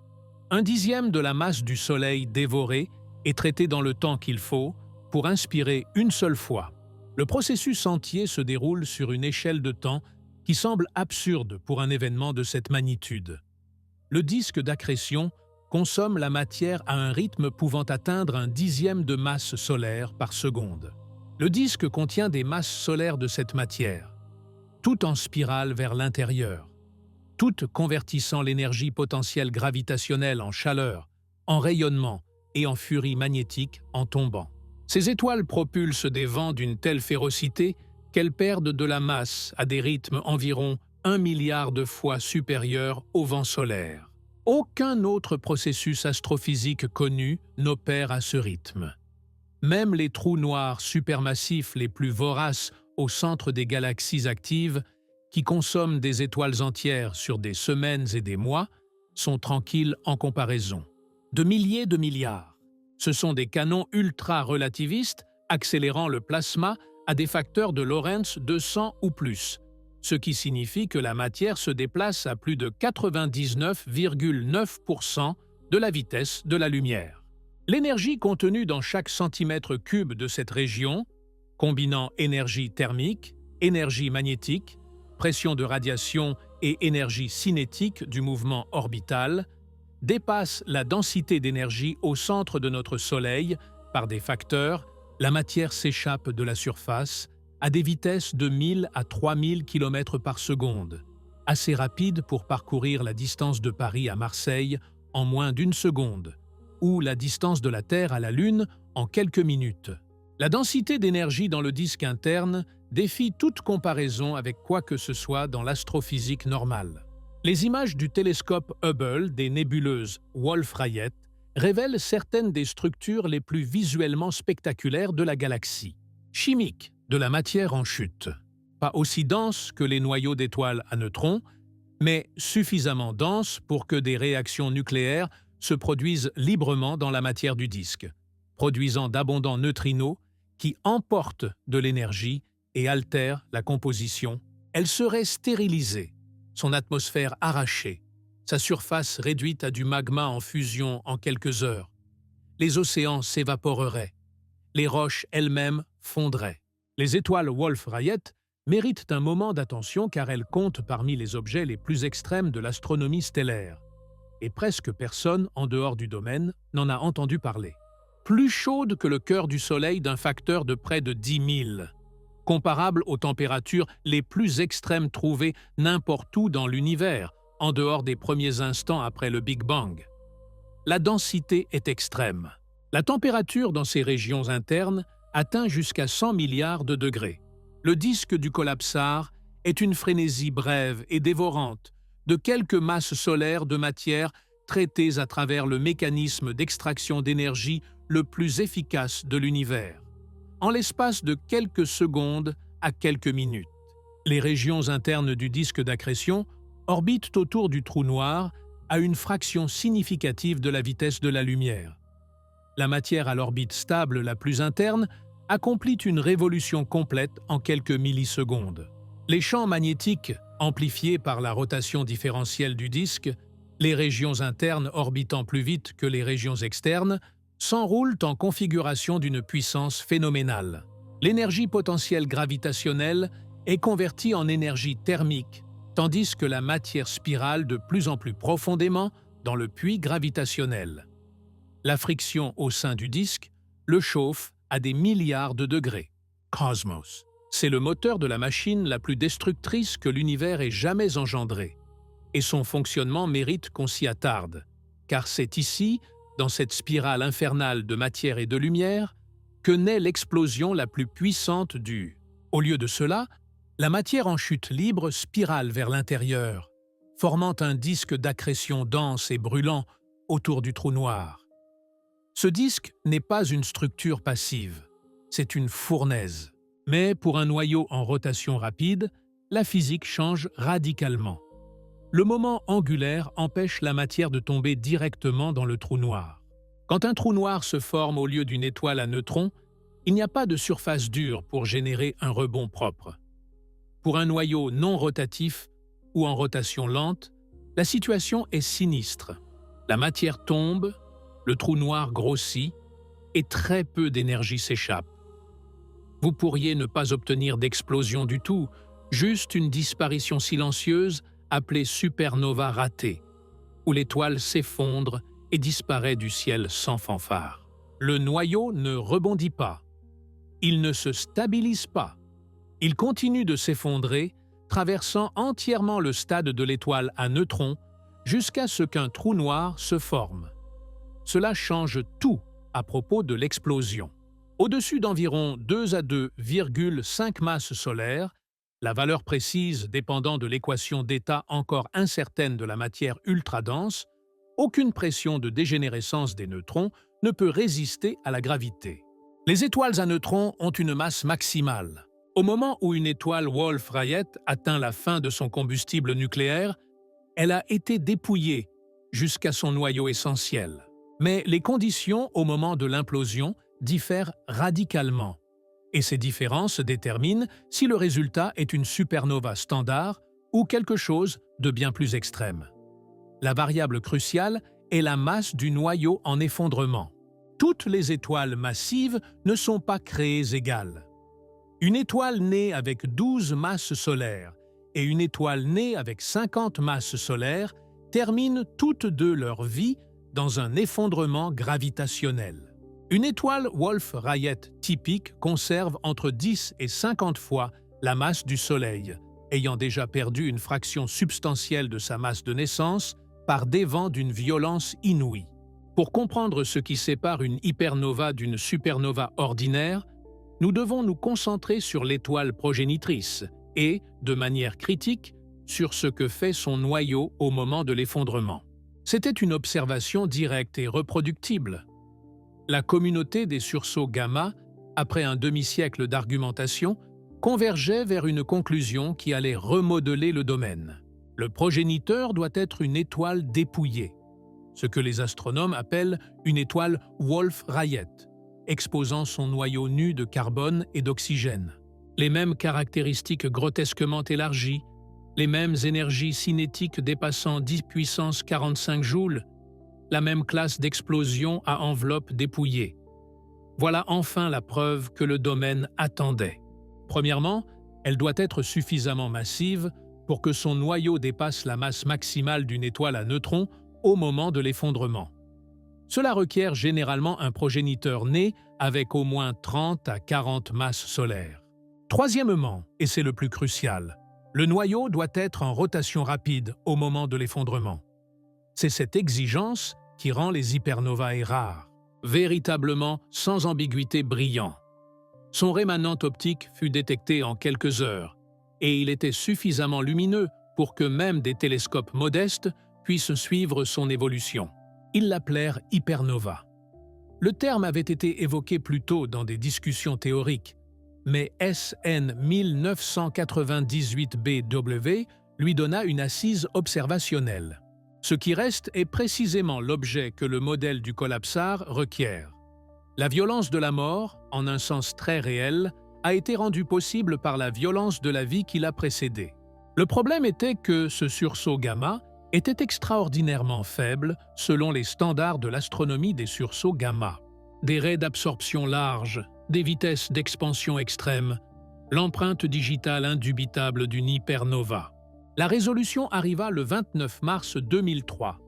1/10 de la masse du Soleil dévorée est traité dans le temps qu'il faut pour inspirer une seule fois. Le processus entier se déroule sur une échelle de temps qui semble absurde pour un événement de cette magnitude. Le disque d'accrétion consomme la matière à un rythme pouvant atteindre 1/10 de masse solaire par seconde. Le disque contient des masses solaires de cette matière, toutes en spirale vers l'intérieur, toutes convertissant l'énergie potentielle gravitationnelle en chaleur, en rayonnement et en furie magnétique en tombant. Ces étoiles propulsent des vents d'une telle férocité qu'elles perdent de la masse à des rythmes environ 1 milliard de fois supérieurs au vent solaire. Aucun autre processus astrophysique connu n'opère à ce rythme. Même les trous noirs supermassifs les plus voraces au centre des galaxies actives, qui consomment des étoiles entières sur des semaines et des mois, sont tranquilles en comparaison. De milliers de milliards. Ce sont des canons ultra-relativistes accélérant le plasma à des facteurs de Lorentz de 100 ou plus, ce qui signifie que la matière se déplace à plus de 99,9% de la vitesse de la lumière. L'énergie contenue dans chaque centimètre cube de cette région, combinant énergie thermique, énergie magnétique, pression de radiation et énergie cinétique du mouvement orbital, dépasse la densité d'énergie au centre de notre Soleil. Par des facteurs, la matière s'échappe de la surface à des vitesses de 1000 à 3000 km par seconde, assez rapide pour parcourir la distance de Paris à Marseille en moins d'une seconde, ou la distance de la Terre à la Lune en quelques minutes. La densité d'énergie dans le disque interne défie toute comparaison avec quoi que ce soit dans l'astrophysique normale. Les images du télescope Hubble des nébuleuses Wolf-Rayet révèlent certaines des structures les plus visuellement spectaculaires de la galaxie. Chimiques, de la matière en chute. Pas aussi dense que les noyaux d'étoiles à neutrons, mais suffisamment dense pour que des réactions nucléaires se produisent librement dans la matière du disque, produisant d'abondants neutrinos qui emportent de l'énergie et altèrent la composition. Elle serait stérilisée, son atmosphère arrachée, sa surface réduite à du magma en fusion en quelques heures. Les océans s'évaporeraient, les roches elles-mêmes fondraient. Les étoiles Wolf-Rayet méritent un moment d'attention car elles comptent parmi les objets les plus extrêmes de l'astronomie stellaire. Et presque personne, en dehors du domaine, n'en a entendu parler. Plus chaude que le cœur du Soleil d'un facteur de près de 10 000. Comparable aux températures les plus extrêmes trouvées n'importe où dans l'univers, en dehors des premiers instants après le Big Bang. La densité est extrême. La température dans ces régions internes atteint jusqu'à 100 milliards de degrés. Le disque du collapsar est une frénésie brève et dévorante de quelques masses solaires de matière traitées à travers le mécanisme d'extraction d'énergie le plus efficace de l'univers, en l'espace de quelques secondes à quelques minutes. Les régions internes du disque d'accrétion orbitent autour du trou noir à une fraction significative de la vitesse de la lumière. La matière à l'orbite stable la plus interne accomplit une révolution complète en quelques millisecondes. Les champs magnétiques, amplifiés par la rotation différentielle du disque, les régions internes orbitant plus vite que les régions externes, s'enroulent en configuration d'une puissance phénoménale. L'énergie potentielle gravitationnelle est convertie en énergie thermique, tandis que la matière spirale de plus en plus profondément dans le puits gravitationnel. La friction au sein du disque le chauffe à des milliards de degrés. Cosmos. C'est le moteur de la machine la plus destructrice que l'univers ait jamais engendrée. Et son fonctionnement mérite qu'on s'y attarde, car c'est ici, dans cette spirale infernale de matière et de lumière, que naît l'explosion la plus puissante du. Au lieu de cela, la matière en chute libre spirale vers l'intérieur, formant un disque d'accrétion dense et brûlant autour du trou noir. Ce disque n'est pas une structure passive, c'est une fournaise. Mais pour un noyau en rotation rapide, la physique change radicalement. Le moment angulaire empêche la matière de tomber directement dans le trou noir. Quand un trou noir se forme au lieu d'une étoile à neutrons, il n'y a pas de surface dure pour générer un rebond propre. Pour un noyau non rotatif ou en rotation lente, la situation est sinistre. La matière tombe, le trou noir grossit et très peu d'énergie s'échappe. Vous pourriez ne pas obtenir d'explosion du tout, juste une disparition silencieuse appelée supernova ratée, où l'étoile s'effondre et disparaît du ciel sans fanfare. Le noyau ne rebondit pas. Il ne se stabilise pas. Il continue de s'effondrer, traversant entièrement le stade de l'étoile à neutrons jusqu'à ce qu'un trou noir se forme. Cela change tout à propos de l'explosion. Au-dessus d'environ 2 à 2,5 masses solaires, la valeur précise dépendant de l'équation d'état encore incertaine de la matière ultra-dense, aucune pression de dégénérescence des neutrons ne peut résister à la gravité. Les étoiles à neutrons ont une masse maximale. Au moment où une étoile Wolf-Rayet atteint la fin de son combustible nucléaire, elle a été dépouillée jusqu'à son noyau essentiel. Mais les conditions au moment de l'implosion diffèrent radicalement. Et ces différences déterminent si le résultat est une supernova standard ou quelque chose de bien plus extrême. La variable cruciale est la masse du noyau en effondrement. Toutes les étoiles massives ne sont pas créées égales. Une étoile née avec 12 masses solaires et une étoile née avec 50 masses solaires terminent toutes deux leur vie dans un effondrement gravitationnel. Une étoile Wolf-Rayet typique conserve entre 10 et 50 fois la masse du Soleil, ayant déjà perdu une fraction substantielle de sa masse de naissance par des vents d'une violence inouïe. Pour comprendre ce qui sépare une hypernova d'une supernova ordinaire, nous devons nous concentrer sur l'étoile progénitrice et, de manière critique, sur ce que fait son noyau au moment de l'effondrement. C'était une observation directe et reproductible. La communauté des sursauts gamma, après un demi-siècle d'argumentation, convergeait vers une conclusion qui allait remodeler le domaine. Le progéniteur doit être une étoile dépouillée, ce que les astronomes appellent une étoile Wolf-Rayet, exposant son noyau nu de carbone et d'oxygène. Les mêmes caractéristiques grotesquement élargies, les mêmes énergies cinétiques dépassant 10 puissance 45 joules, la même classe d'explosion à enveloppe dépouillée. Voilà enfin la preuve que le domaine attendait. Premièrement, elle doit être suffisamment massive pour que son noyau dépasse la masse maximale d'une étoile à neutrons au moment de l'effondrement. Cela requiert généralement un progéniteur né avec au moins 30 à 40 masses solaires. Troisièmement, et c'est le plus crucial, le noyau doit être en rotation rapide au moment de l'effondrement. C'est cette exigence qui rend les hypernovae rares, véritablement sans ambiguïté brillants. Son rémanent optique fut détecté en quelques heures, et il était suffisamment lumineux pour que même des télescopes modestes puissent suivre son évolution. Ils l'appelèrent hypernova. Le terme avait été évoqué plus tôt dans des discussions théoriques, mais SN 1998BW lui donna une assise observationnelle. Ce qui reste est précisément l'objet que le modèle du collapsar requiert. La violence de la mort, en un sens très réel, a été rendue possible par la violence de la vie qui l'a précédée. Le problème était que ce sursaut gamma était extraordinairement faible selon les standards de l'astronomie des sursauts gamma. Des raies d'absorption larges, des vitesses d'expansion extrêmes, l'empreinte digitale indubitable d'une hypernova. La résolution arriva le 29 mars 2003,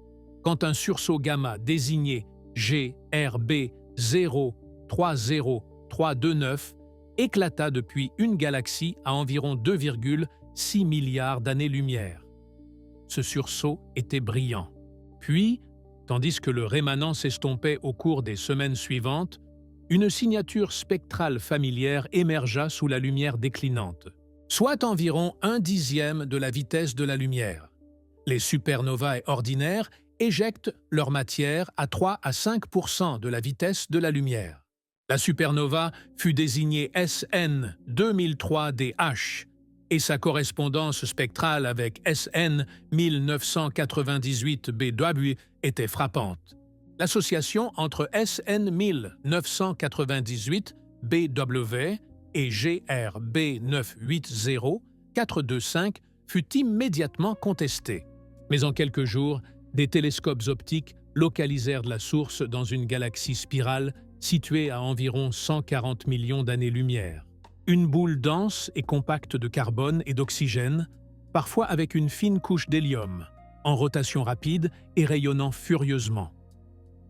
quand un sursaut gamma désigné GRB 030329 éclata depuis une galaxie à environ 2,6 milliards d'années-lumière. Ce sursaut était brillant. Puis, tandis que le rémanent s'estompait au cours des semaines suivantes, une signature spectrale familière émergea sous la lumière déclinante, soit environ 1/10 de la vitesse de la lumière. Les supernovae ordinaires éjectent leur matière à 3 à 5% de la vitesse de la lumière. La supernova fut désignée SN 2003DH et sa correspondance spectrale avec SN 1998BW était frappante. L'association entre SN 1998BW et GRB 980425 fut immédiatement contestée. Mais en quelques jours, des télescopes optiques localisèrent la source dans une galaxie spirale située à environ 140 millions d'années-lumière. Une boule dense et compacte de carbone et d'oxygène, parfois avec une fine couche d'hélium, en rotation rapide et rayonnant furieusement.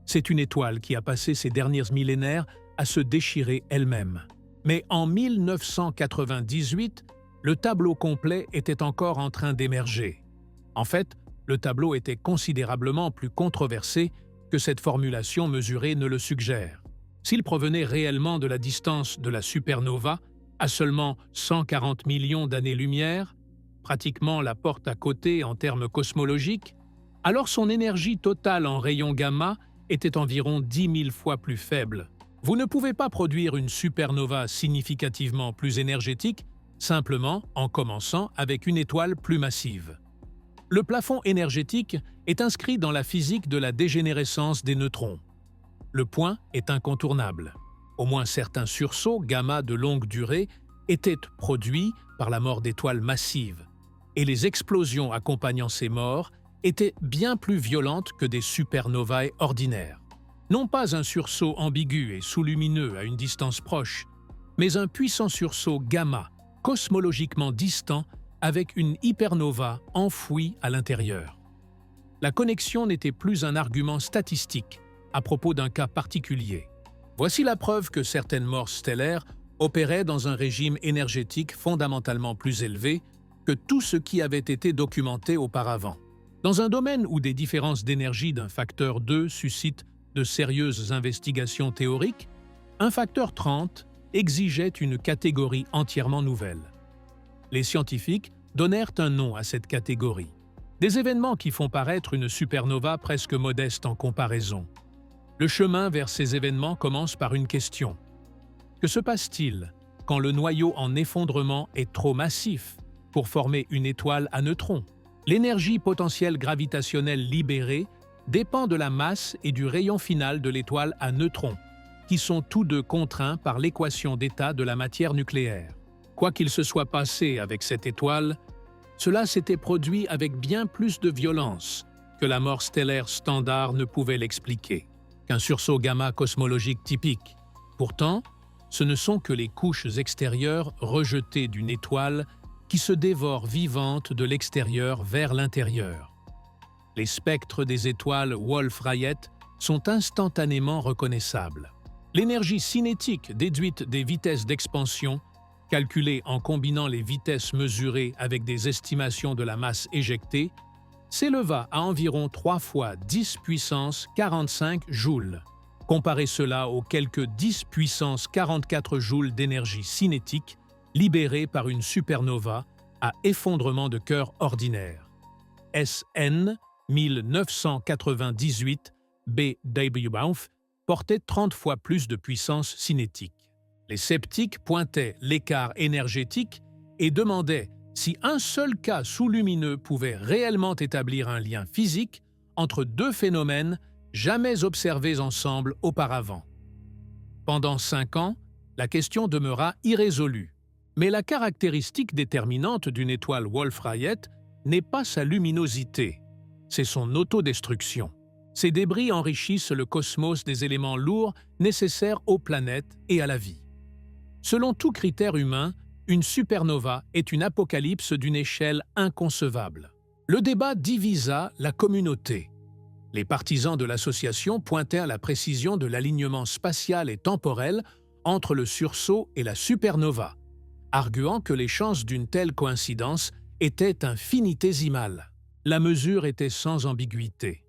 C'est une étoile qui a passé ses derniers millénaires à se déchirer elle-même. Mais en 1998, le tableau complet était encore en train d'émerger. En fait, le tableau était considérablement plus controversé que cette formulation mesurée ne le suggère. S'il provenait réellement de la distance de la supernova, à seulement 140 millions d'années-lumière, pratiquement la porte à côté en termes cosmologiques, alors son énergie totale en rayons gamma était environ 10 000 fois plus faible. Vous ne pouvez pas produire une supernova significativement plus énergétique simplement en commençant avec une étoile plus massive. Le plafond énergétique est inscrit dans la physique de la dégénérescence des neutrons. Le point est incontournable. Au moins certains sursauts gamma de longue durée étaient produits par la mort d'étoiles massives, et les explosions accompagnant ces morts étaient bien plus violentes que des supernovae ordinaires. Non pas un sursaut ambigu et sous-lumineux à une distance proche, mais un puissant sursaut gamma, cosmologiquement distant, avec une hypernova enfouie à l'intérieur. La connexion n'était plus un argument statistique à propos d'un cas particulier. Voici la preuve que certaines morts stellaires opéraient dans un régime énergétique fondamentalement plus élevé que tout ce qui avait été documenté auparavant. Dans un domaine où des différences d'énergie d'un facteur 2 suscitent de sérieuses investigations théoriques, un facteur 30 exigeait une catégorie entièrement nouvelle. Les scientifiques donnèrent un nom à cette catégorie. Des événements qui font paraître une supernova presque modeste en comparaison. Le chemin vers ces événements commence par une question. Que se passe-t-il quand le noyau en effondrement est trop massif pour former une étoile à neutrons? L'énergie potentielle gravitationnelle libérée dépend de la masse et du rayon final de l'étoile à neutrons, qui sont tous deux contraints par l'équation d'état de la matière nucléaire. Quoi qu'il se soit passé avec cette étoile, cela s'était produit avec bien plus de violence que la mort stellaire standard ne pouvait l'expliquer, qu'un sursaut gamma cosmologique typique. Pourtant, ce ne sont que les couches extérieures rejetées d'une étoile qui se dévore vivante de l'extérieur vers l'intérieur. Les spectres des étoiles Wolf-Rayet sont instantanément reconnaissables. L'énergie cinétique déduite des vitesses d'expansion, calculée en combinant les vitesses mesurées avec des estimations de la masse éjectée, s'éleva à environ 3 fois 10 puissance 45 joules. Comparez cela aux quelques 10 puissance 44 joules d'énergie cinétique libérée par une supernova à effondrement de cœur ordinaire. SN 1998 BW portait 30 fois plus de puissance cinétique. Les sceptiques pointaient l'écart énergétique et demandaient si un seul cas sous-lumineux pouvait réellement établir un lien physique entre deux phénomènes jamais observés ensemble auparavant. Pendant 5 ans, la question demeura irrésolue. Mais la caractéristique déterminante d'une étoile Wolf-Rayet n'est pas sa luminosité, c'est son autodestruction. Ces débris enrichissent le cosmos des éléments lourds nécessaires aux planètes et à la vie. Selon tout critère humain, une supernova est une apocalypse d'une échelle inconcevable. Le débat divisa la communauté. Les partisans de l'association pointaient à la précision de l'alignement spatial et temporel entre le sursaut et la supernova, arguant que les chances d'une telle coïncidence étaient infinitésimales. La mesure était sans ambiguïté.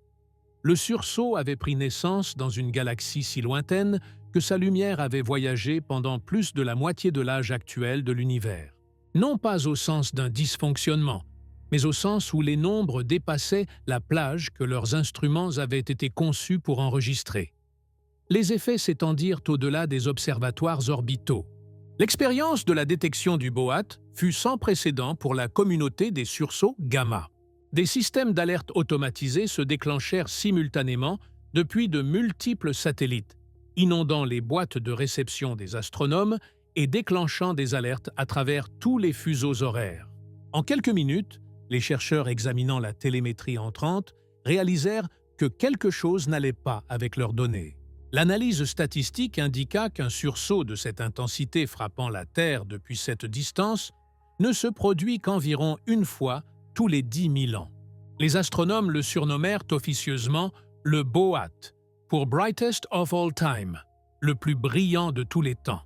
Le sursaut avait pris naissance dans une galaxie si lointaine que sa lumière avait voyagé pendant plus de la moitié de l'âge actuel de l'univers. Non pas au sens d'un dysfonctionnement, mais au sens où les nombres dépassaient la plage que leurs instruments avaient été conçus pour enregistrer. Les effets s'étendirent au-delà des observatoires orbitaux. L'expérience de la détection du BOAT fut sans précédent pour la communauté des sursauts gamma. Des systèmes d'alerte automatisés se déclenchèrent simultanément depuis de multiples satellites, inondant les boîtes de réception des astronomes et déclenchant des alertes à travers tous les fuseaux horaires. En quelques minutes, les chercheurs examinant la télémétrie entrante réalisèrent que quelque chose n'allait pas avec leurs données. L'analyse statistique indiqua qu'un sursaut de cette intensité frappant la Terre depuis cette distance ne se produit qu'environ une fois tous les 10 000 ans. Les astronomes le surnommèrent officieusement le BOAT, pour Brightest of All Time, le plus brillant de tous les temps.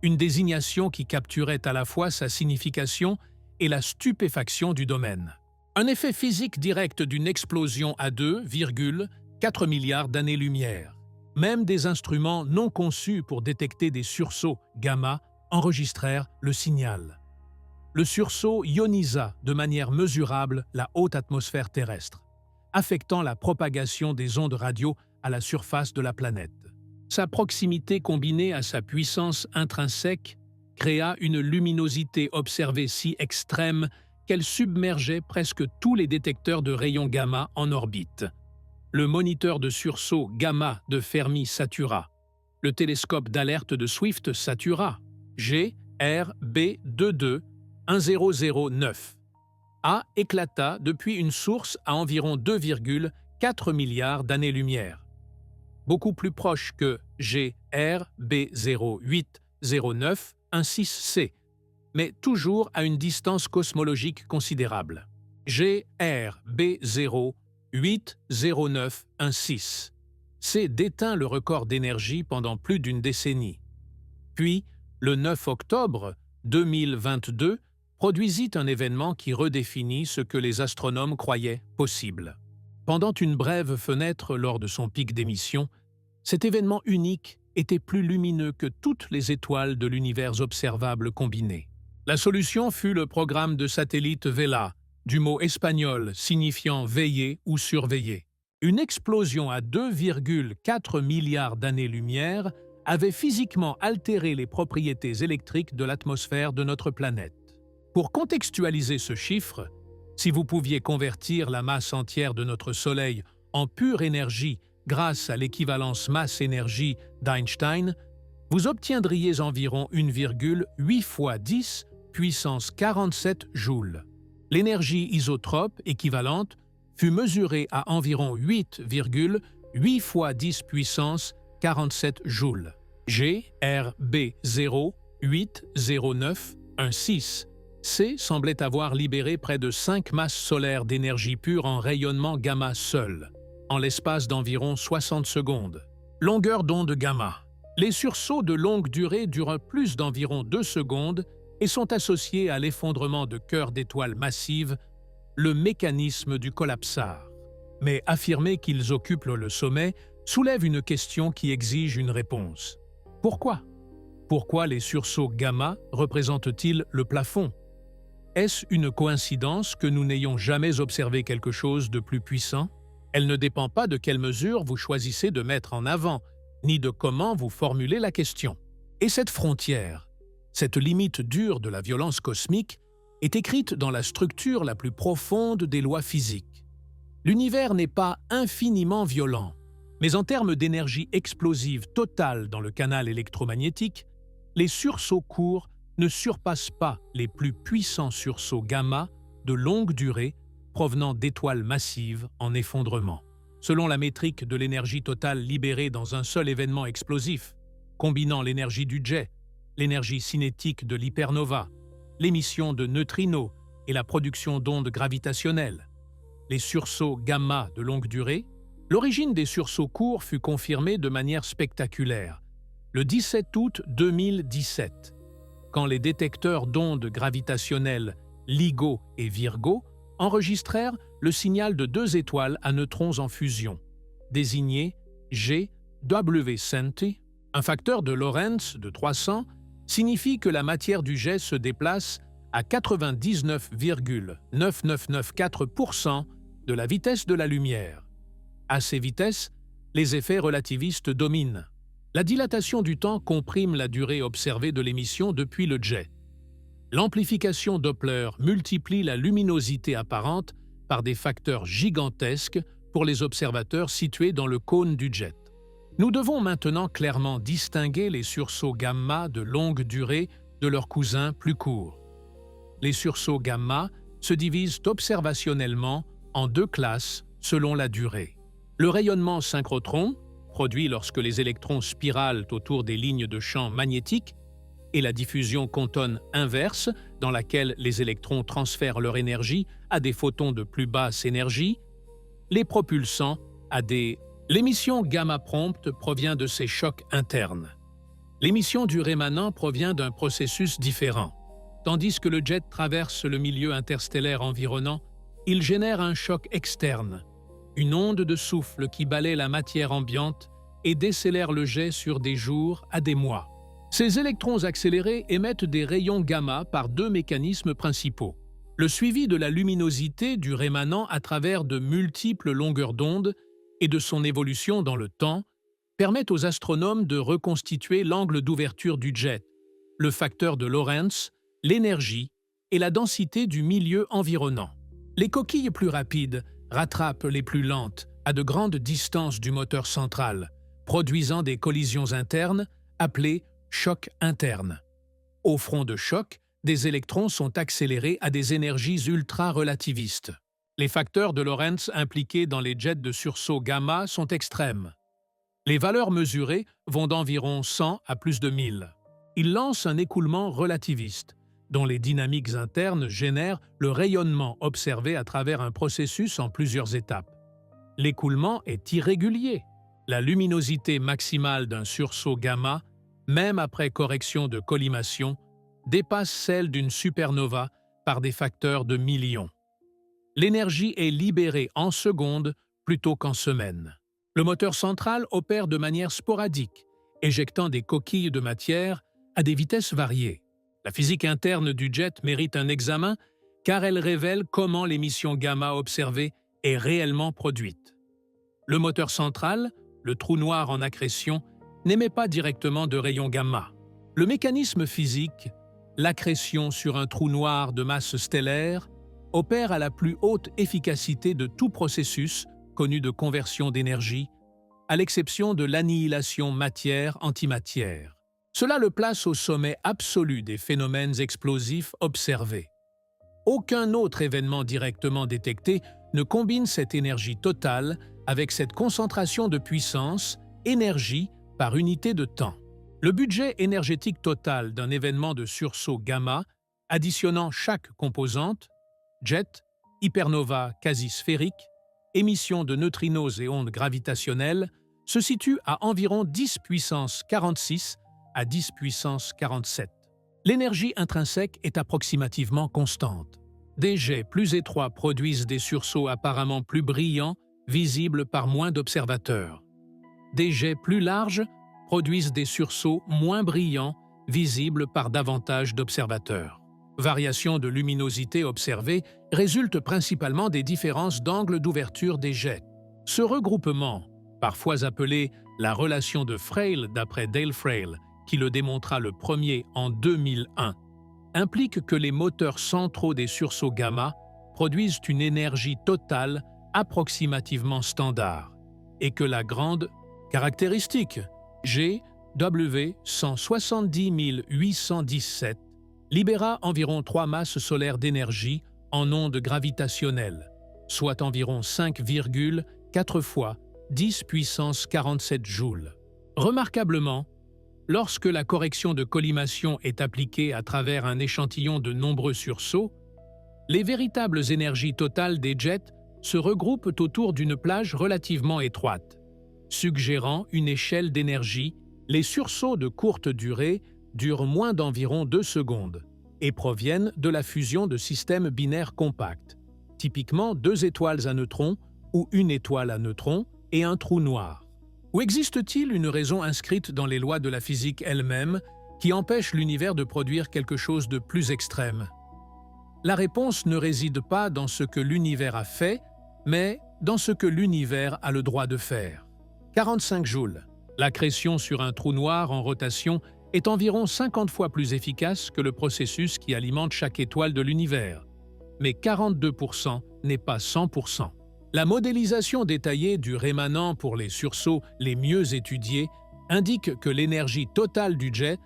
Une désignation qui capturait à la fois sa signification et la stupéfaction du domaine. Un effet physique direct d'une explosion à 2,4 milliards d'années-lumière. Même des instruments non conçus pour détecter des sursauts gamma enregistrèrent le signal. Le sursaut ionisa de manière mesurable la haute atmosphère terrestre, affectant la propagation des ondes radio à la surface de la planète. Sa proximité combinée à sa puissance intrinsèque créa une luminosité observée si extrême qu'elle submergeait presque tous les détecteurs de rayons gamma en orbite. Le moniteur de sursaut gamma de Fermi satura. Le télescope d'alerte de Swift satura. GRB221009 A éclata depuis une source à environ 2,4 milliards d'années-lumière. Beaucoup plus proche que GRB080916C, mais toujours à une distance cosmologique considérable. GRB080916 C détint le record d'énergie pendant plus d'une décennie. Puis, le 9 octobre 2022, produisit un événement qui redéfinit ce que les astronomes croyaient possible. Pendant une brève fenêtre lors de son pic d'émission, cet événement unique était plus lumineux que toutes les étoiles de l'univers observable combiné. La solution fut le programme de satellite Vela, du mot espagnol signifiant veiller ou surveiller. Une explosion à 2,4 milliards d'années-lumière avait physiquement altéré les propriétés électriques de l'atmosphère de notre planète. Pour contextualiser ce chiffre, si vous pouviez convertir la masse entière de notre Soleil en pure énergie grâce à l'équivalence masse-énergie d'Einstein, vous obtiendriez environ 1,8 fois 10 puissance 47 joules. L'énergie isotrope équivalente fut mesurée à environ 8,8 fois 10 puissance 47 joules. GRB080916 C semblait avoir libéré près de 5 masses solaires d'énergie pure en rayonnement gamma seul, en l'espace d'environ 60 secondes. Longueur d'onde gamma. Les sursauts de longue durée durent plus d'environ 2 secondes et sont associés à l'effondrement de cœurs d'étoiles massives, le mécanisme du collapsar. Mais affirmer qu'ils occupent le sommet soulève une question qui exige une réponse. Pourquoi? Pourquoi les sursauts gamma représentent-ils le plafond? Est-ce une coïncidence que nous n'ayons jamais observé quelque chose de plus puissant? Elle ne dépend pas de quelle mesure vous choisissez de mettre en avant, ni de comment vous formulez la question. Et cette frontière, cette limite dure de la violence cosmique, est écrite dans la structure la plus profonde des lois physiques. L'univers n'est pas infiniment violent, mais en termes d'énergie explosive totale dans le canal électromagnétique, les sursauts courts ne surpassent pas les plus puissants sursauts gamma de longue durée provenant d'étoiles massives en effondrement. Selon la métrique de l'énergie totale libérée dans un seul événement explosif, combinant l'énergie du jet, l'énergie cinétique de l'hypernova, l'émission de neutrinos et la production d'ondes gravitationnelles, les sursauts gamma de longue durée. L'origine des sursauts courts fut confirmée de manière spectaculaire, le 17 août 2017, quand les détecteurs d'ondes gravitationnelles LIGO et Virgo enregistrèrent le signal de deux étoiles à neutrons en fusion, désigné GW-Centi. Un facteur de Lorentz de 300 signifie que la matière du jet se déplace à 99,9994% de la vitesse de la lumière. À ces vitesses, les effets relativistes dominent. La dilatation du temps comprime la durée observée de l'émission depuis le jet. L'amplification Doppler multiplie la luminosité apparente par des facteurs gigantesques pour les observateurs situés dans le cône du jet. Nous devons maintenant clairement distinguer les sursauts gamma de longue durée de leurs cousins plus courts. Les sursauts gamma se divisent observationnellement en deux classes selon la durée. Le rayonnement synchrotron, produit lorsque les électrons spiralent autour des lignes de champ magnétiques, et la diffusion quantum inverse, dans laquelle les électrons transfèrent leur énergie à des photons de plus basse énergie, les propulsant à des... L'émission gamma-prompt provient de ces chocs internes. L'émission du rémanent provient d'un processus différent. Tandis que le jet traverse le milieu interstellaire environnant, il génère un choc externe, une onde de souffle qui balaie la matière ambiante et décélère le jet sur des jours à des mois. Ces électrons accélérés émettent des rayons gamma par deux mécanismes principaux. Le suivi de la luminosité du rémanent à travers de multiples longueurs d'onde et de son évolution dans le temps permet aux astronomes de reconstituer l'angle d'ouverture du jet, le facteur de Lorentz, l'énergie et la densité du milieu environnant. Les coquilles plus rapides rattrapent les plus lentes à de grandes distances du moteur central, produisant des collisions internes appelées chocs internes. Au front de choc, des électrons sont accélérés à des énergies ultra-relativistes. Les facteurs de Lorentz impliqués dans les jets de sursaut gamma sont extrêmes. Les valeurs mesurées vont d'environ 100 à plus de 1000. Ils lancent un écoulement relativiste, dont les dynamiques internes génèrent le rayonnement observé à travers un processus en plusieurs étapes. L'écoulement est irrégulier. La luminosité maximale d'un sursaut gamma, même après correction de collimation, dépasse celle d'une supernova par des facteurs de millions. L'énergie est libérée en secondes plutôt qu'en semaines. Le moteur central opère de manière sporadique, éjectant des coquilles de matière à des vitesses variées. La physique interne du jet mérite un examen car elle révèle comment l'émission gamma observée est réellement produite. Le moteur central, le trou noir en accrétion, n'émet pas directement de rayons gamma. Le mécanisme physique, l'accrétion sur un trou noir de masse stellaire, opère à la plus haute efficacité de tout processus connu de conversion d'énergie, à l'exception de l'annihilation matière-antimatière. Cela le place au sommet absolu des phénomènes explosifs observés. Aucun autre événement directement détecté ne combine cette énergie totale avec cette concentration de puissance, énergie par unité de temps. Le budget énergétique total d'un événement de sursaut gamma, additionnant chaque composante, jet, hypernova quasi-sphérique, émission de neutrinos et ondes gravitationnelles, se situe à environ 10 puissance 46 à 10 puissance 47. L'énergie intrinsèque est approximativement constante. Des jets plus étroits produisent des sursauts apparemment plus brillants, visibles par moins d'observateurs. Des jets plus larges produisent des sursauts moins brillants, visibles par davantage d'observateurs. Variations de luminosité observées résultent principalement des différences d'angle d'ouverture des jets. Ce regroupement, parfois appelé la relation de Frey d'après Dale Frey, qui le démontra le premier en 2001, implique que les moteurs centraux des sursauts gamma produisent une énergie totale approximativement standard et que la grande caractéristique GW 170 817 libéra environ 3 masses solaires d'énergie en ondes gravitationnelles, soit environ 5,4 fois 10 puissance 47 joules. Remarquablement, lorsque la correction de collimation est appliquée à travers un échantillon de nombreux sursauts, les véritables énergies totales des jets se regroupent autour d'une plage relativement étroite. Suggérant une échelle d'énergie, les sursauts de courte durée durent moins d'environ 2 secondes et proviennent de la fusion de systèmes binaires compacts, typiquement 2 étoiles à neutrons ou une étoile à neutrons et un trou noir. Ou existe-t-il une raison inscrite dans les lois de la physique elle-même qui empêche l'univers de produire quelque chose de plus extrême? La réponse ne réside pas dans ce que l'univers a fait, mais dans ce que l'univers a le droit de faire. 45 joules. L'accrétion sur un trou noir en rotation est environ 50 fois plus efficace que le processus qui alimente chaque étoile de l'univers. Mais 42% n'est pas 100%. La modélisation détaillée du rémanent pour les sursauts les mieux étudiés indique que l'énergie totale du jet,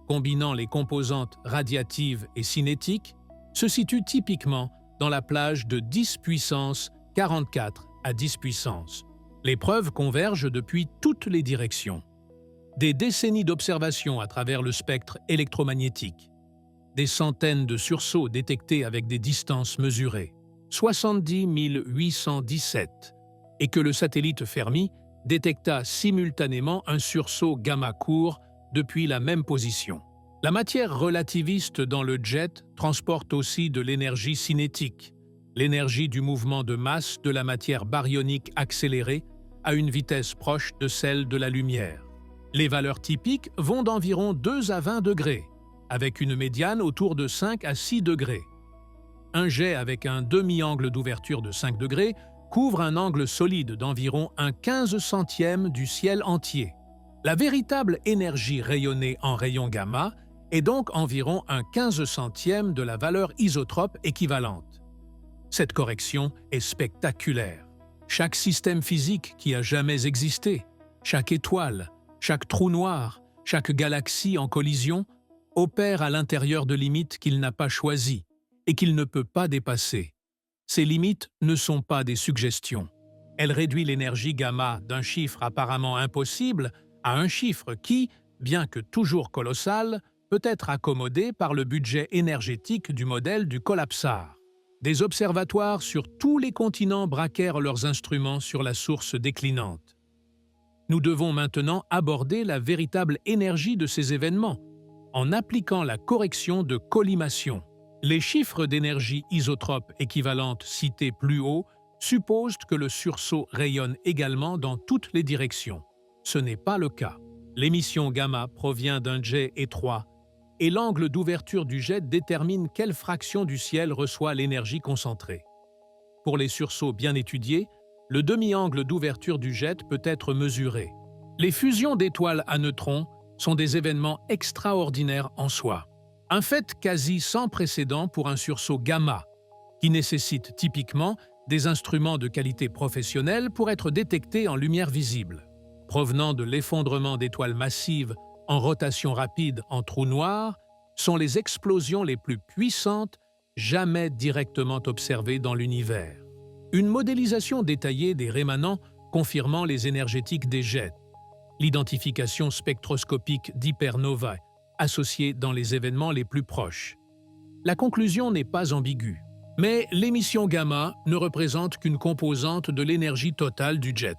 combinant les composantes radiatives et cinétiques, se situe typiquement dans la plage de 10 puissance 44 à 10 puissance. Les preuves convergent depuis toutes les directions. Des décennies d'observations à travers le spectre électromagnétique, des centaines de sursauts détectés avec des distances mesurées, 70 817, et que le satellite Fermi détecta simultanément un sursaut gamma court depuis la même position. La matière relativiste dans le jet transporte aussi de l'énergie cinétique, l'énergie du mouvement de masse de la matière baryonique accélérée à une vitesse proche de celle de la lumière. Les valeurs typiques vont d'environ 2 à 20 degrés, avec une médiane autour de 5 à 6 degrés. Un jet avec un demi-angle d'ouverture de 5 degrés couvre un angle solide d'environ un 15 centième du ciel entier. La véritable énergie rayonnée en rayons gamma est donc environ un 15 centième de la valeur isotrope équivalente. Cette correction est spectaculaire. Chaque système physique qui a jamais existé, chaque étoile, chaque trou noir, chaque galaxie en collision opère à l'intérieur de limites qu'il n'a pas choisies et qu'il ne peut pas dépasser. Ces limites ne sont pas des suggestions. Elles réduisent l'énergie gamma d'un chiffre apparemment impossible à un chiffre qui, bien que toujours colossal, peut être accommodé par le budget énergétique du modèle du collapsar. Des observatoires sur tous les continents braquèrent leurs instruments sur la source déclinante. Nous devons maintenant aborder la véritable énergie de ces événements, en appliquant la correction de collimation. Les chiffres d'énergie isotrope équivalente cités plus haut supposent que le sursaut rayonne également dans toutes les directions. Ce n'est pas le cas. L'émission gamma provient d'un jet étroit et l'angle d'ouverture du jet détermine quelle fraction du ciel reçoit l'énergie concentrée. Pour les sursauts bien étudiés, le demi-angle d'ouverture du jet peut être mesuré. Les fusions d'étoiles à neutrons sont des événements extraordinaires en soi. Un fait quasi sans précédent pour un sursaut gamma, qui nécessite typiquement des instruments de qualité professionnelle pour être détectés en lumière visible. Provenant de l'effondrement d'étoiles massives en rotation rapide en trous noirs, sont les explosions les plus puissantes jamais directement observées dans l'univers. Une modélisation détaillée des rémanents confirmant les énergétiques des jets, l'identification spectroscopique d'hypernovae associées dans les événements les plus proches. La conclusion n'est pas ambiguë, mais l'émission gamma ne représente qu'une composante de l'énergie totale du jet.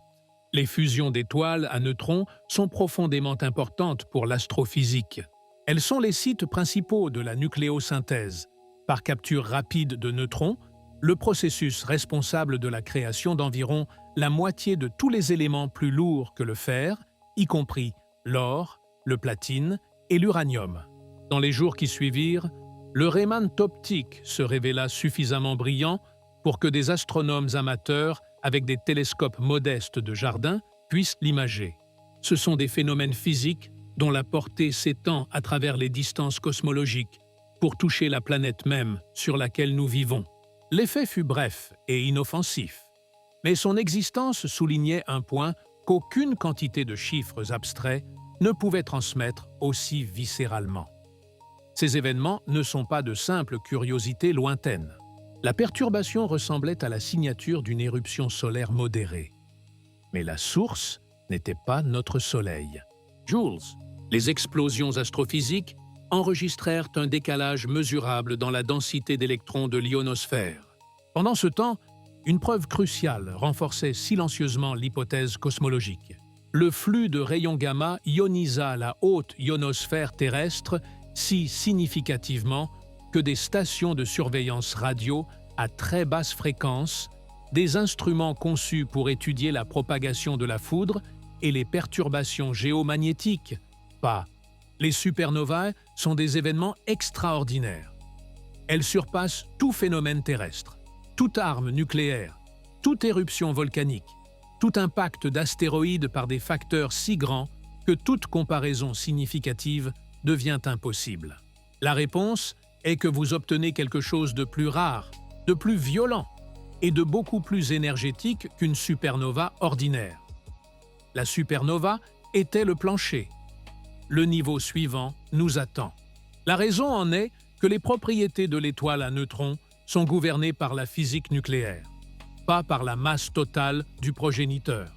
Les fusions d'étoiles à neutrons sont profondément importantes pour l'astrophysique. Elles sont les sites principaux de la nucléosynthèse. Par capture rapide de neutrons, le processus responsable de la création d'environ la moitié de tous les éléments plus lourds que le fer, y compris l'or, le platine et l'uranium. Dans les jours qui suivirent, le Riemann optique se révéla suffisamment brillant pour que des astronomes amateurs avec des télescopes modestes de jardin puissent l'imager. Ce sont des phénomènes physiques dont la portée s'étend à travers les distances cosmologiques pour toucher la planète même sur laquelle nous vivons. L'effet fut bref et inoffensif, mais son existence soulignait un point qu'aucune quantité de chiffres abstraits ne pouvait transmettre aussi viscéralement. Ces événements ne sont pas de simples curiosités lointaines. La perturbation ressemblait à la signature d'une éruption solaire modérée. Mais la source n'était pas notre Soleil. Jules, Les explosions astrophysiques enregistrèrent un décalage mesurable dans la densité d'électrons de l'ionosphère. Pendant ce temps, une preuve cruciale renforçait silencieusement l'hypothèse cosmologique. Le flux de rayons gamma ionisa la haute ionosphère terrestre si significativement que des stations de surveillance radio à très basse fréquence, des instruments conçus pour étudier la propagation de la foudre et les perturbations géomagnétiques, pas. Les supernovae sont des événements extraordinaires. Elles surpassent tout phénomène terrestre, toute arme nucléaire, toute éruption volcanique, tout impact d'astéroïdes par des facteurs si grands que toute comparaison significative devient impossible. La réponse est que vous obtenez quelque chose de plus rare, de plus violent et de beaucoup plus énergétique qu'une supernova ordinaire. La supernova était le plancher. Le niveau suivant nous attend. La raison en est que les propriétés de l'étoile à neutrons sont gouvernées par la physique nucléaire, pas par la masse totale du progéniteur.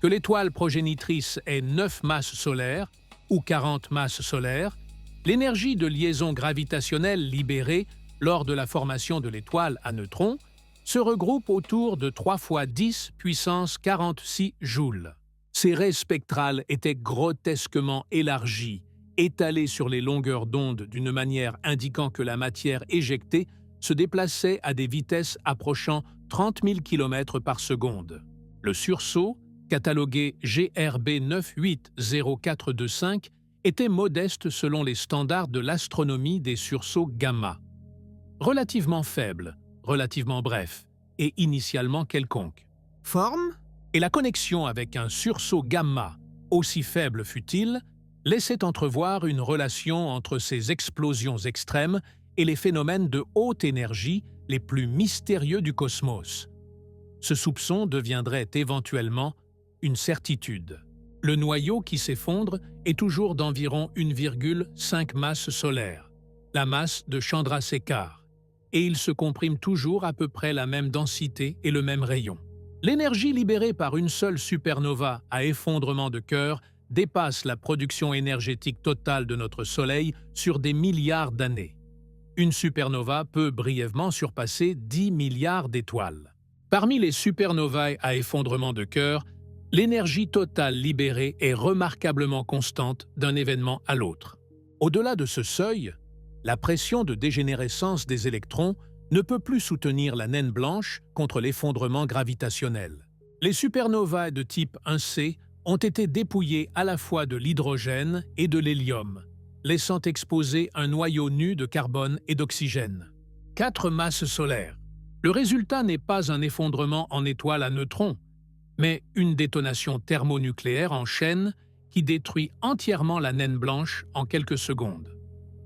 Que l'étoile progénitrice ait 9 masses solaires ou 40 masses solaires, l'énergie de liaison gravitationnelle libérée lors de la formation de l'étoile à neutrons se regroupe autour de 3 × 10 puissance 46 joules. Ces raies spectrales étaient grotesquement élargies, étalées sur les longueurs d'onde d'une manière indiquant que la matière éjectée se déplaçait à des vitesses approchant 30 000 km par seconde. Le sursaut, catalogué GRB 980425, était modeste selon les standards de l'astronomie des sursauts gamma. Relativement faible, relativement bref et initialement quelconque. Forme? Et la connexion avec un sursaut gamma, aussi faible fût-il, laissait entrevoir une relation entre ces explosions extrêmes et les phénomènes de haute énergie les plus mystérieux du cosmos. Ce soupçon deviendrait éventuellement une certitude. Le noyau qui s'effondre est toujours d'environ 1,5 masse solaire, la masse de Chandrasekhar, et il se comprime toujours à peu près la même densité et le même rayon. L'énergie libérée par une seule supernova à effondrement de cœur dépasse la production énergétique totale de notre Soleil sur des milliards d'années. Une supernova peut brièvement surpasser 10 milliards d'étoiles. Parmi les supernovae à effondrement de cœur, l'énergie totale libérée est remarquablement constante d'un événement à l'autre. Au-delà de ce seuil, la pression de dégénérescence des électrons ne peut plus soutenir la naine blanche contre l'effondrement gravitationnel. Les supernovae de type 1C ont été dépouillées à la fois de l'hydrogène et de l'hélium, laissant exposer un noyau nu de carbone et d'oxygène. 4 masses solaires. Le résultat n'est pas un effondrement en étoile à neutrons, mais une détonation thermonucléaire en chaîne qui détruit entièrement la naine blanche en quelques secondes.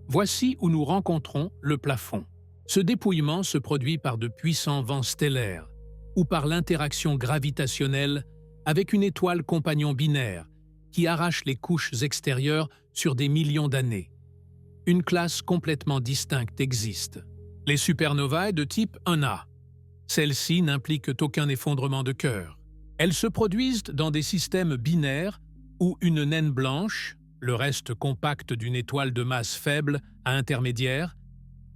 Voici où nous rencontrons le plafond. Ce dépouillement se produit par de puissants vents stellaires ou par l'interaction gravitationnelle avec une étoile compagnon binaire qui arrache les couches extérieures sur des millions d'années. Une classe complètement distincte existe. Les supernovae de type 1A. Celles-ci n'impliquent aucun effondrement de cœur. Elles se produisent dans des systèmes binaires où une naine blanche, le reste compact d'une étoile de masse faible à intermédiaire,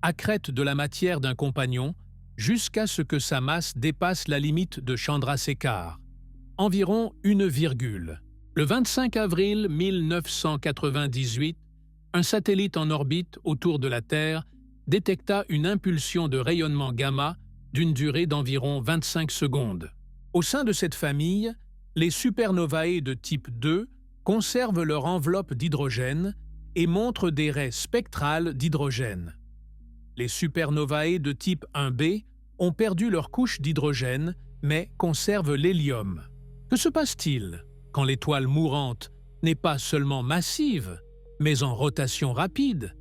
accrète de la matière d'un compagnon jusqu'à ce que sa masse dépasse la limite de Chandrasekhar, environ une virgule. Le 25 avril 1998, un satellite en orbite autour de la Terre détecta une impulsion de rayonnement gamma d'une durée d'environ 25 secondes. Au sein de cette famille, les supernovae de type 2 conservent leur enveloppe d'hydrogène et montrent des raies spectrales d'hydrogène. Les supernovae de type 1b ont perdu leur couche d'hydrogène, mais conservent l'hélium. Que se passe-t-il quand l'étoile mourante n'est pas seulement massive, mais en rotation rapide,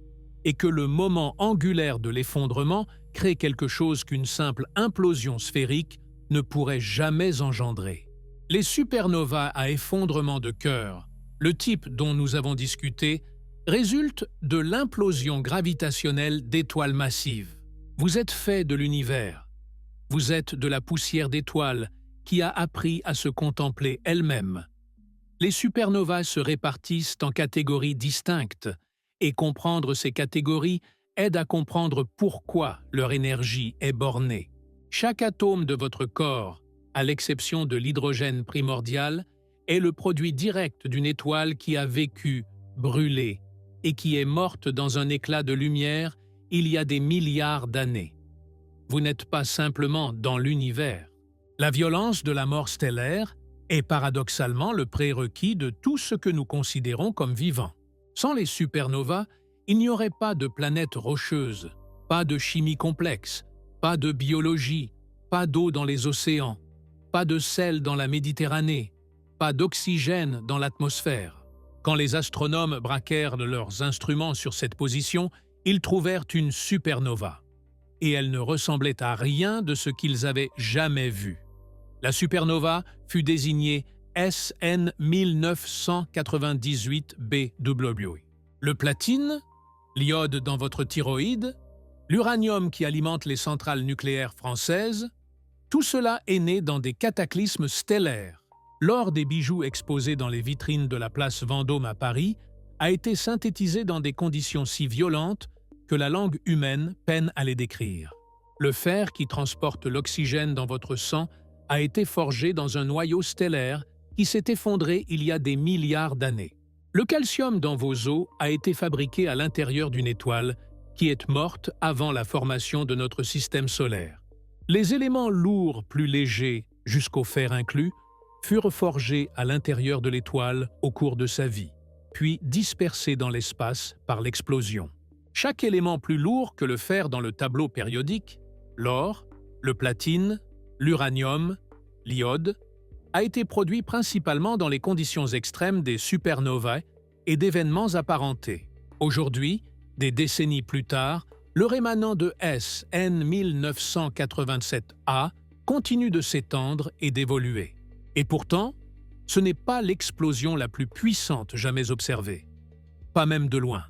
et que le moment angulaire de l'effondrement crée quelque chose qu'une simple implosion sphérique ne pourrait jamais engendrer? Les supernovas à effondrement de cœur, le type dont nous avons discuté, résultent de l'implosion gravitationnelle d'étoiles massives. Vous êtes fait de l'univers. Vous êtes de la poussière d'étoiles qui a appris à se contempler elle-même. Les supernovas se répartissent en catégories distinctes, et comprendre ces catégories aide à comprendre pourquoi leur énergie est bornée. Chaque atome de votre corps, à l'exception de l'hydrogène primordial, est le produit direct d'une étoile qui a vécu, brûlé, et qui est morte dans un éclat de lumière il y a des milliards d'années. Vous n'êtes pas simplement dans l'univers. La violence de la mort stellaire est paradoxalement le prérequis de tout ce que nous considérons comme vivant. Sans les supernovas, il n'y aurait pas de planètes rocheuses, pas de chimie complexe, pas de biologie, pas d'eau dans les océans, pas de sel dans la Méditerranée, pas d'oxygène dans l'atmosphère. Quand les astronomes braquèrent leurs instruments sur cette position, ils trouvèrent une supernova. Et elle ne ressemblait à rien de ce qu'ils avaient jamais vu. La supernova fut désignée SN 1998BW. Le platine, l'iode dans votre thyroïde, l'uranium qui alimente les centrales nucléaires françaises, tout cela est né dans des cataclysmes stellaires. L'or des bijoux exposés dans les vitrines de la place Vendôme à Paris a été synthétisé dans des conditions si violentes que la langue humaine peine à les décrire. Le fer qui transporte l'oxygène dans votre sang a été forgé dans un noyau stellaire qui s'est effondré il y a des milliards d'années. Le calcium dans vos os a été fabriqué à l'intérieur d'une étoile qui est morte avant la formation de notre système solaire. Les éléments lourds plus légers, jusqu'au fer inclus, furent forgés à l'intérieur de l'étoile au cours de sa vie, puis dispersés dans l'espace par l'explosion. Chaque élément plus lourd que le fer dans le tableau périodique, l'or, le platine, l'uranium, l'iode, a été produit principalement dans les conditions extrêmes des supernovae et d'événements apparentés. Aujourd'hui, des décennies plus tard, le rémanent de SN 1987A continue de s'étendre et d'évoluer. Et pourtant, ce n'est pas l'explosion la plus puissante jamais observée. Pas même de loin.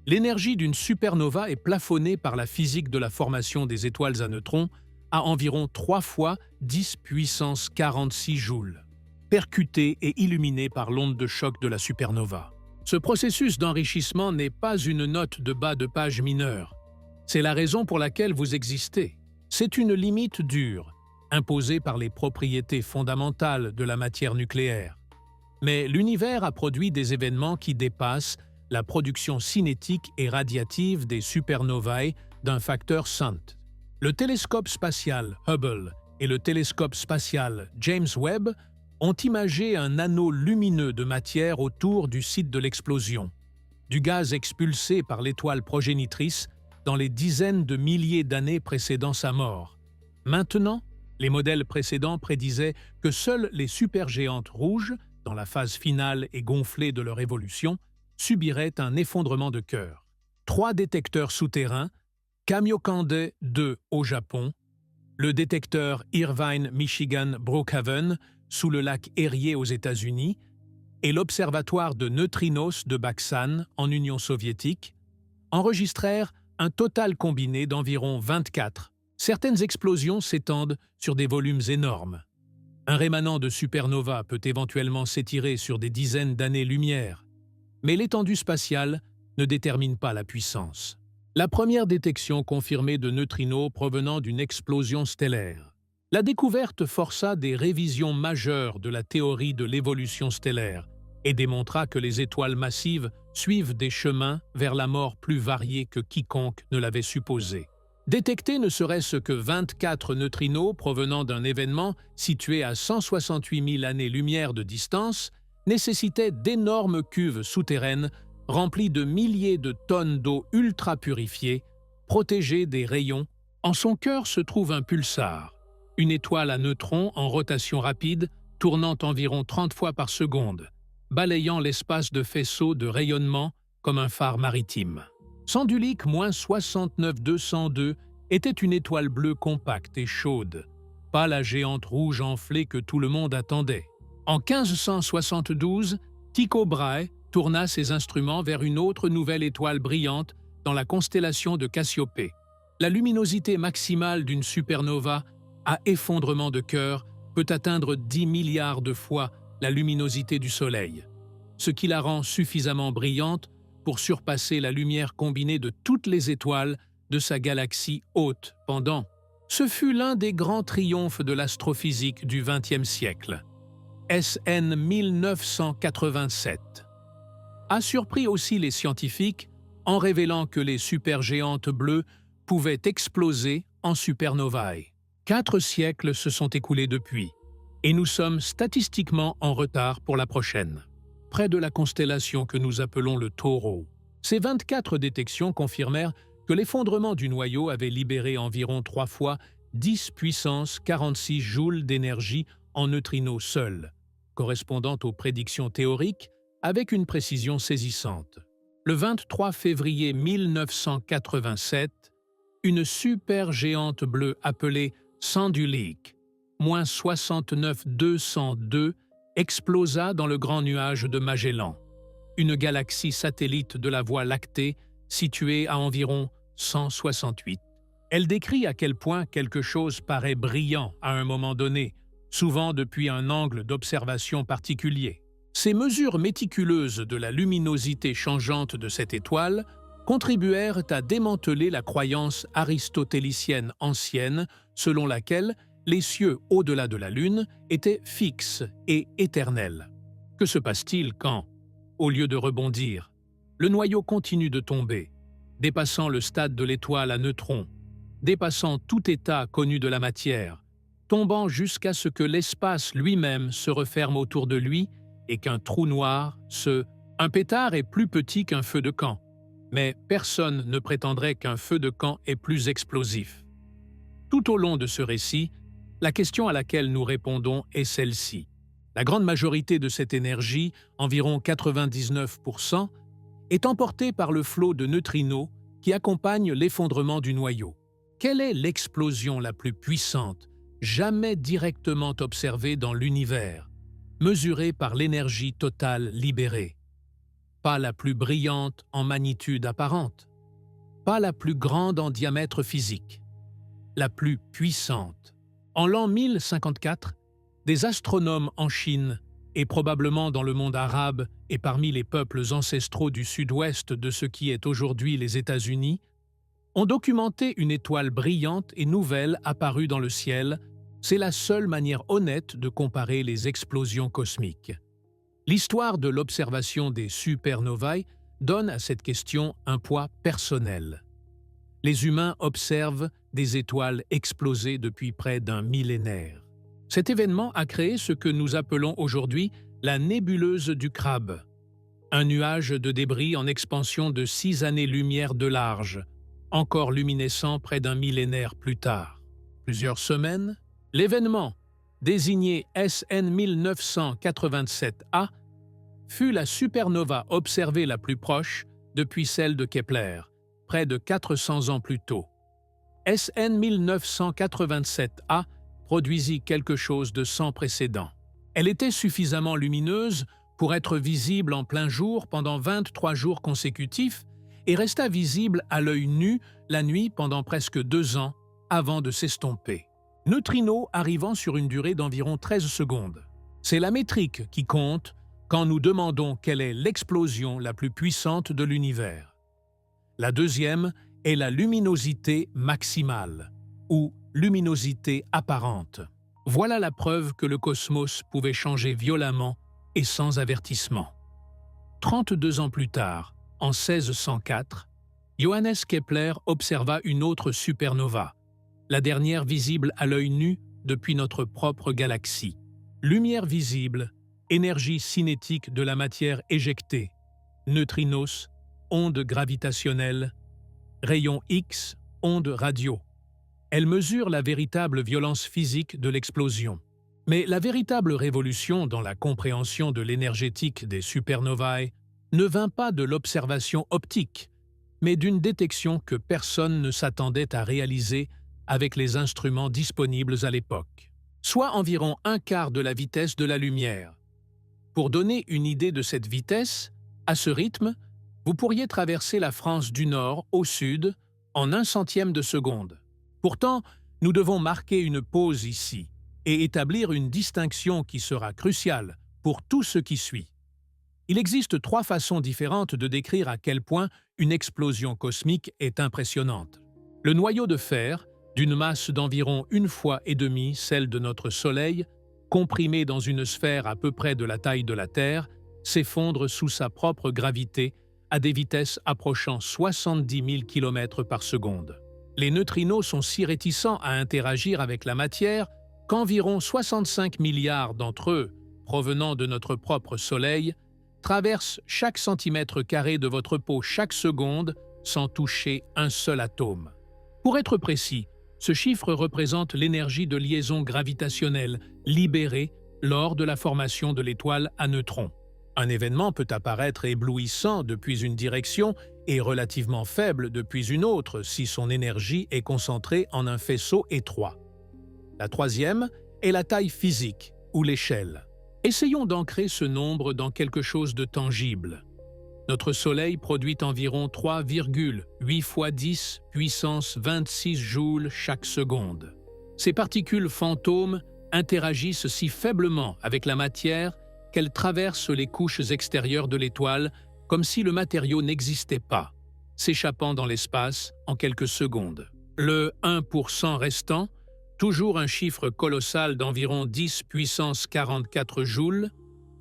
L'énergie d'une supernova est plafonnée par la physique de la formation des étoiles à neutrons à environ 3 fois 10 puissance 46 joules, percutée et illuminée par l'onde de choc de la supernova. Ce processus d'enrichissement n'est pas une note de bas de page mineure. C'est la raison pour laquelle vous existez. C'est une limite dure, imposée par les propriétés fondamentales de la matière nucléaire. Mais l'univers a produit des événements qui dépassent la production cinétique et radiative des supernovae d'un facteur 100. Le télescope spatial Hubble et le télescope spatial James Webb ont imagé un anneau lumineux de matière autour du site de l'explosion, du gaz expulsé par l'étoile progénitrice dans les dizaines de milliers d'années précédant sa mort. Maintenant, les modèles précédents prédisaient que seules les supergéantes rouges, dans la phase finale et gonflée de leur évolution, subiraient un effondrement de cœur. 3 détecteurs souterrains, Kamiokande 2 au Japon, le détecteur Irvine Michigan Brookhaven sous le lac Erie aux États-Unis et l'observatoire de neutrinos de Baksan en Union soviétique, enregistrèrent un total combiné d'environ 24. Certaines explosions s'étendent sur des volumes énormes. Un rémanent de supernova peut éventuellement s'étirer sur des dizaines d'années-lumière, mais l'étendue spatiale ne détermine pas la puissance. La première détection confirmée de neutrinos provenant d'une explosion stellaire. La découverte força des révisions majeures de la théorie de l'évolution stellaire et démontra que les étoiles massives suivent des chemins vers la mort plus variés que quiconque ne l'avait supposé. Détecter ne serait-ce que 24 neutrinos provenant d'un événement situé à 168 000 années-lumière de distance nécessitait d'énormes cuves souterraines remplies de milliers de tonnes d'eau ultra purifiée, protégées des rayons. En son cœur se trouve un pulsar, une étoile à neutrons en rotation rapide, tournant environ 30 fois par seconde, balayant l'espace de faisceaux de rayonnement comme un phare maritime. Sandulic -69202 était une étoile bleue compacte et chaude, pas la géante rouge enflée que tout le monde attendait. En 1572, Tycho Brahe tourna ses instruments vers une autre nouvelle étoile brillante dans la constellation de Cassiopée. La luminosité maximale d'une supernova à effondrement de cœur peut atteindre 10 milliards de fois la luminosité du Soleil, ce qui la rend suffisamment brillante pour surpasser la lumière combinée de toutes les étoiles de sa galaxie haute pendant. Ce fut l'un des grands triomphes de l'astrophysique du XXe siècle. SN 1987 a surpris aussi les scientifiques en révélant que les supergéantes bleues pouvaient exploser en supernovae. 4 siècles se sont écoulés depuis, et nous sommes statistiquement en retard pour la prochaine. Près de la constellation que nous appelons le Taureau, ces 24 détections confirmèrent que l'effondrement du noyau avait libéré environ 3 fois 10 puissance 46 joules d'énergie en neutrinos seuls, correspondant aux prédictions théoriques avec une précision saisissante. Le 23 février 1987, une supergéante bleue appelée Sandy Lake, moins 69,202, explosa dans le Grand Nuage de Magellan, une galaxie satellite de la Voie lactée située à environ 168. Elle décrit à quel point quelque chose paraît brillant à un moment donné, souvent depuis un angle d'observation particulier. Ces mesures méticuleuses de la luminosité changeante de cette étoile contribuèrent à démanteler la croyance aristotélicienne ancienne selon laquelle les cieux au-delà de la Lune étaient fixes et éternels. Que se passe-t-il quand, au lieu de rebondir, le noyau continue de tomber, dépassant le stade de l'étoile à neutrons, dépassant tout état connu de la matière, tombant jusqu'à ce que l'espace lui-même se referme autour de lui et qu'un trou noir Un pétard est plus petit qu'un feu de camp, mais personne ne prétendrait qu'un feu de camp est plus explosif. Tout au long de ce récit, la question à laquelle nous répondons est celle-ci. La grande majorité de cette énergie, environ 99%, est emportée par le flot de neutrinos qui accompagne l'effondrement du noyau. Quelle est l'explosion la plus puissante, jamais directement observée dans l'univers, mesurée par l'énergie totale libérée? Pas la plus brillante en magnitude apparente, pas la plus grande en diamètre physique, la plus puissante. En l'an 1054, des astronomes en Chine et probablement dans le monde arabe et parmi les peuples ancestraux du sud-ouest de ce qui est aujourd'hui les États-Unis, ont documenté une étoile brillante et nouvelle apparue dans le ciel. C'est la seule manière honnête de comparer les explosions cosmiques. L'histoire de l'observation des supernovae donne à cette question un poids personnel. Les humains observent des étoiles explosées depuis près d'un millénaire. Cet événement a créé ce que nous appelons aujourd'hui la nébuleuse du Crabe, un nuage de débris en expansion de 6 années-lumière de large, encore luminescent près d'un millénaire plus tard. Plusieurs semaines, l'événement, désigné SN 1987A, fut la supernova observée la plus proche depuis celle de Kepler, près de 400 ans plus tôt. SN 1987A produisit quelque chose de sans précédent. Elle était suffisamment lumineuse pour être visible en plein jour pendant 23 jours consécutifs et resta visible à l'œil nu la nuit pendant presque 2 ans avant de s'estomper. Neutrinos arrivant sur une durée d'environ 13 secondes. C'est la métrique qui compte quand nous demandons quelle est l'explosion la plus puissante de l'univers. La deuxième est la luminosité maximale, ou luminosité apparente. Voilà la preuve que le cosmos pouvait changer violemment et sans avertissement. 32 ans plus tard, en 1604, Johannes Kepler observa une autre supernova, la dernière visible à l'œil nu depuis notre propre galaxie. Lumière visible, énergie cinétique de la matière éjectée, neutrinos, ondes gravitationnelles, rayons X, ondes radio. Elle mesure la véritable violence physique de l'explosion. Mais la véritable révolution dans la compréhension de l'énergétique des supernovae ne vint pas de l'observation optique, mais d'une détection que personne ne s'attendait à réaliser avec les instruments disponibles à l'époque, soit environ un quart de la vitesse de la lumière. Pour donner une idée de cette vitesse, à ce rythme, vous pourriez traverser la France du nord au sud en 1/100e de seconde. Pourtant, nous devons marquer une pause ici et établir une distinction qui sera cruciale pour tout ce qui suit. Il existe 3 façons différentes de décrire à quel point une explosion cosmique est impressionnante. Le noyau de fer, d'une masse d'environ 1,5 fois celle de notre Soleil, comprimé dans une sphère à peu près de la taille de la Terre, s'effondre sous sa propre gravité à des vitesses approchant 70 000 km par seconde. Les neutrinos sont si réticents à interagir avec la matière qu'environ 65 milliards d'entre eux, provenant de notre propre Soleil, traversent chaque centimètre carré de votre peau chaque seconde sans toucher un seul atome. Pour être précis, ce chiffre représente l'énergie de liaison gravitationnelle libérée lors de la formation de l'étoile à neutrons. Un événement peut apparaître éblouissant depuis une direction et relativement faible depuis une autre si son énergie est concentrée en un faisceau étroit. La troisième est la taille physique, ou l'échelle. Essayons d'ancrer ce nombre dans quelque chose de tangible. Notre Soleil produit environ 3,8 fois 10 puissance 26 joules chaque seconde. Ces particules fantômes interagissent si faiblement avec la matière qu'elles traversent les couches extérieures de l'étoile comme si le matériau n'existait pas, s'échappant dans l'espace en quelques secondes. Le 1% restant, toujours un chiffre colossal d'environ 10 puissance 44 joules,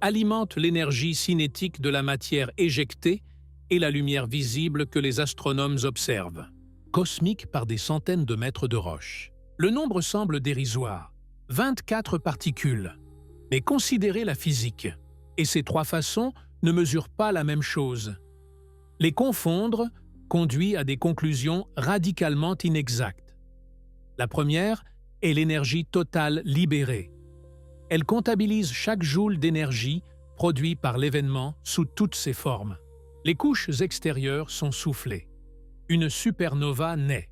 alimente l'énergie cinétique de la matière éjectée et la lumière visible que les astronomes observent. Cosmique par des centaines de mètres de roche. Le nombre semble dérisoire, 24 particules. Mais considérez la physique, et ces 3 façons ne mesurent pas la même chose. Les confondre conduit à des conclusions radicalement inexactes. La première est l'énergie totale libérée. Elle comptabilise chaque joule d'énergie produit par l'événement sous toutes ses formes. Les couches extérieures sont soufflées. Une supernova naît.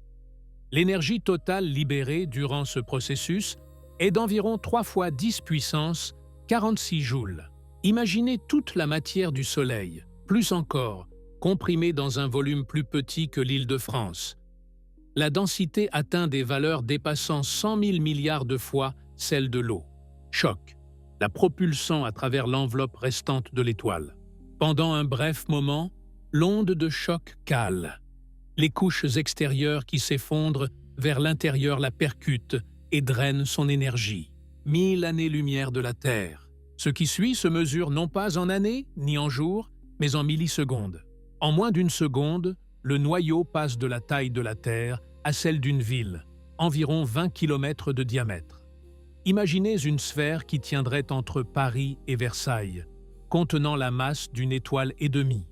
L'énergie totale libérée durant ce processus est d'environ 3 fois 10 puissance 46 joules. Imaginez toute la matière du Soleil, plus encore, comprimée dans un volume plus petit que l'Île-de-France. La densité atteint des valeurs dépassant 100 000 milliards de fois celle de l'eau. Choc, la propulsant à travers l'enveloppe restante de l'étoile. Pendant un bref moment, l'onde de choc cale. Les couches extérieures qui s'effondrent vers l'intérieur la percutent et drainent son énergie. 1000 années-lumière de la Terre. Ce qui suit se mesure non pas en années ni en jours, mais en millisecondes. En moins d'une seconde, le noyau passe de la taille de la Terre à celle d'une ville, environ 20 km de diamètre. Imaginez une sphère qui tiendrait entre Paris et Versailles, contenant la masse d'une étoile et demie.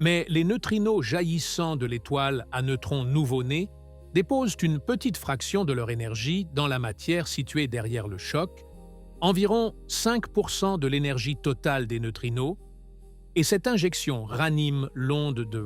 Mais les neutrinos jaillissant de l'étoile à neutrons nouveau-nés déposent une petite fraction de leur énergie dans la matière située derrière le choc, environ 5% de l'énergie totale des neutrinos, et cette injection ranime l'onde de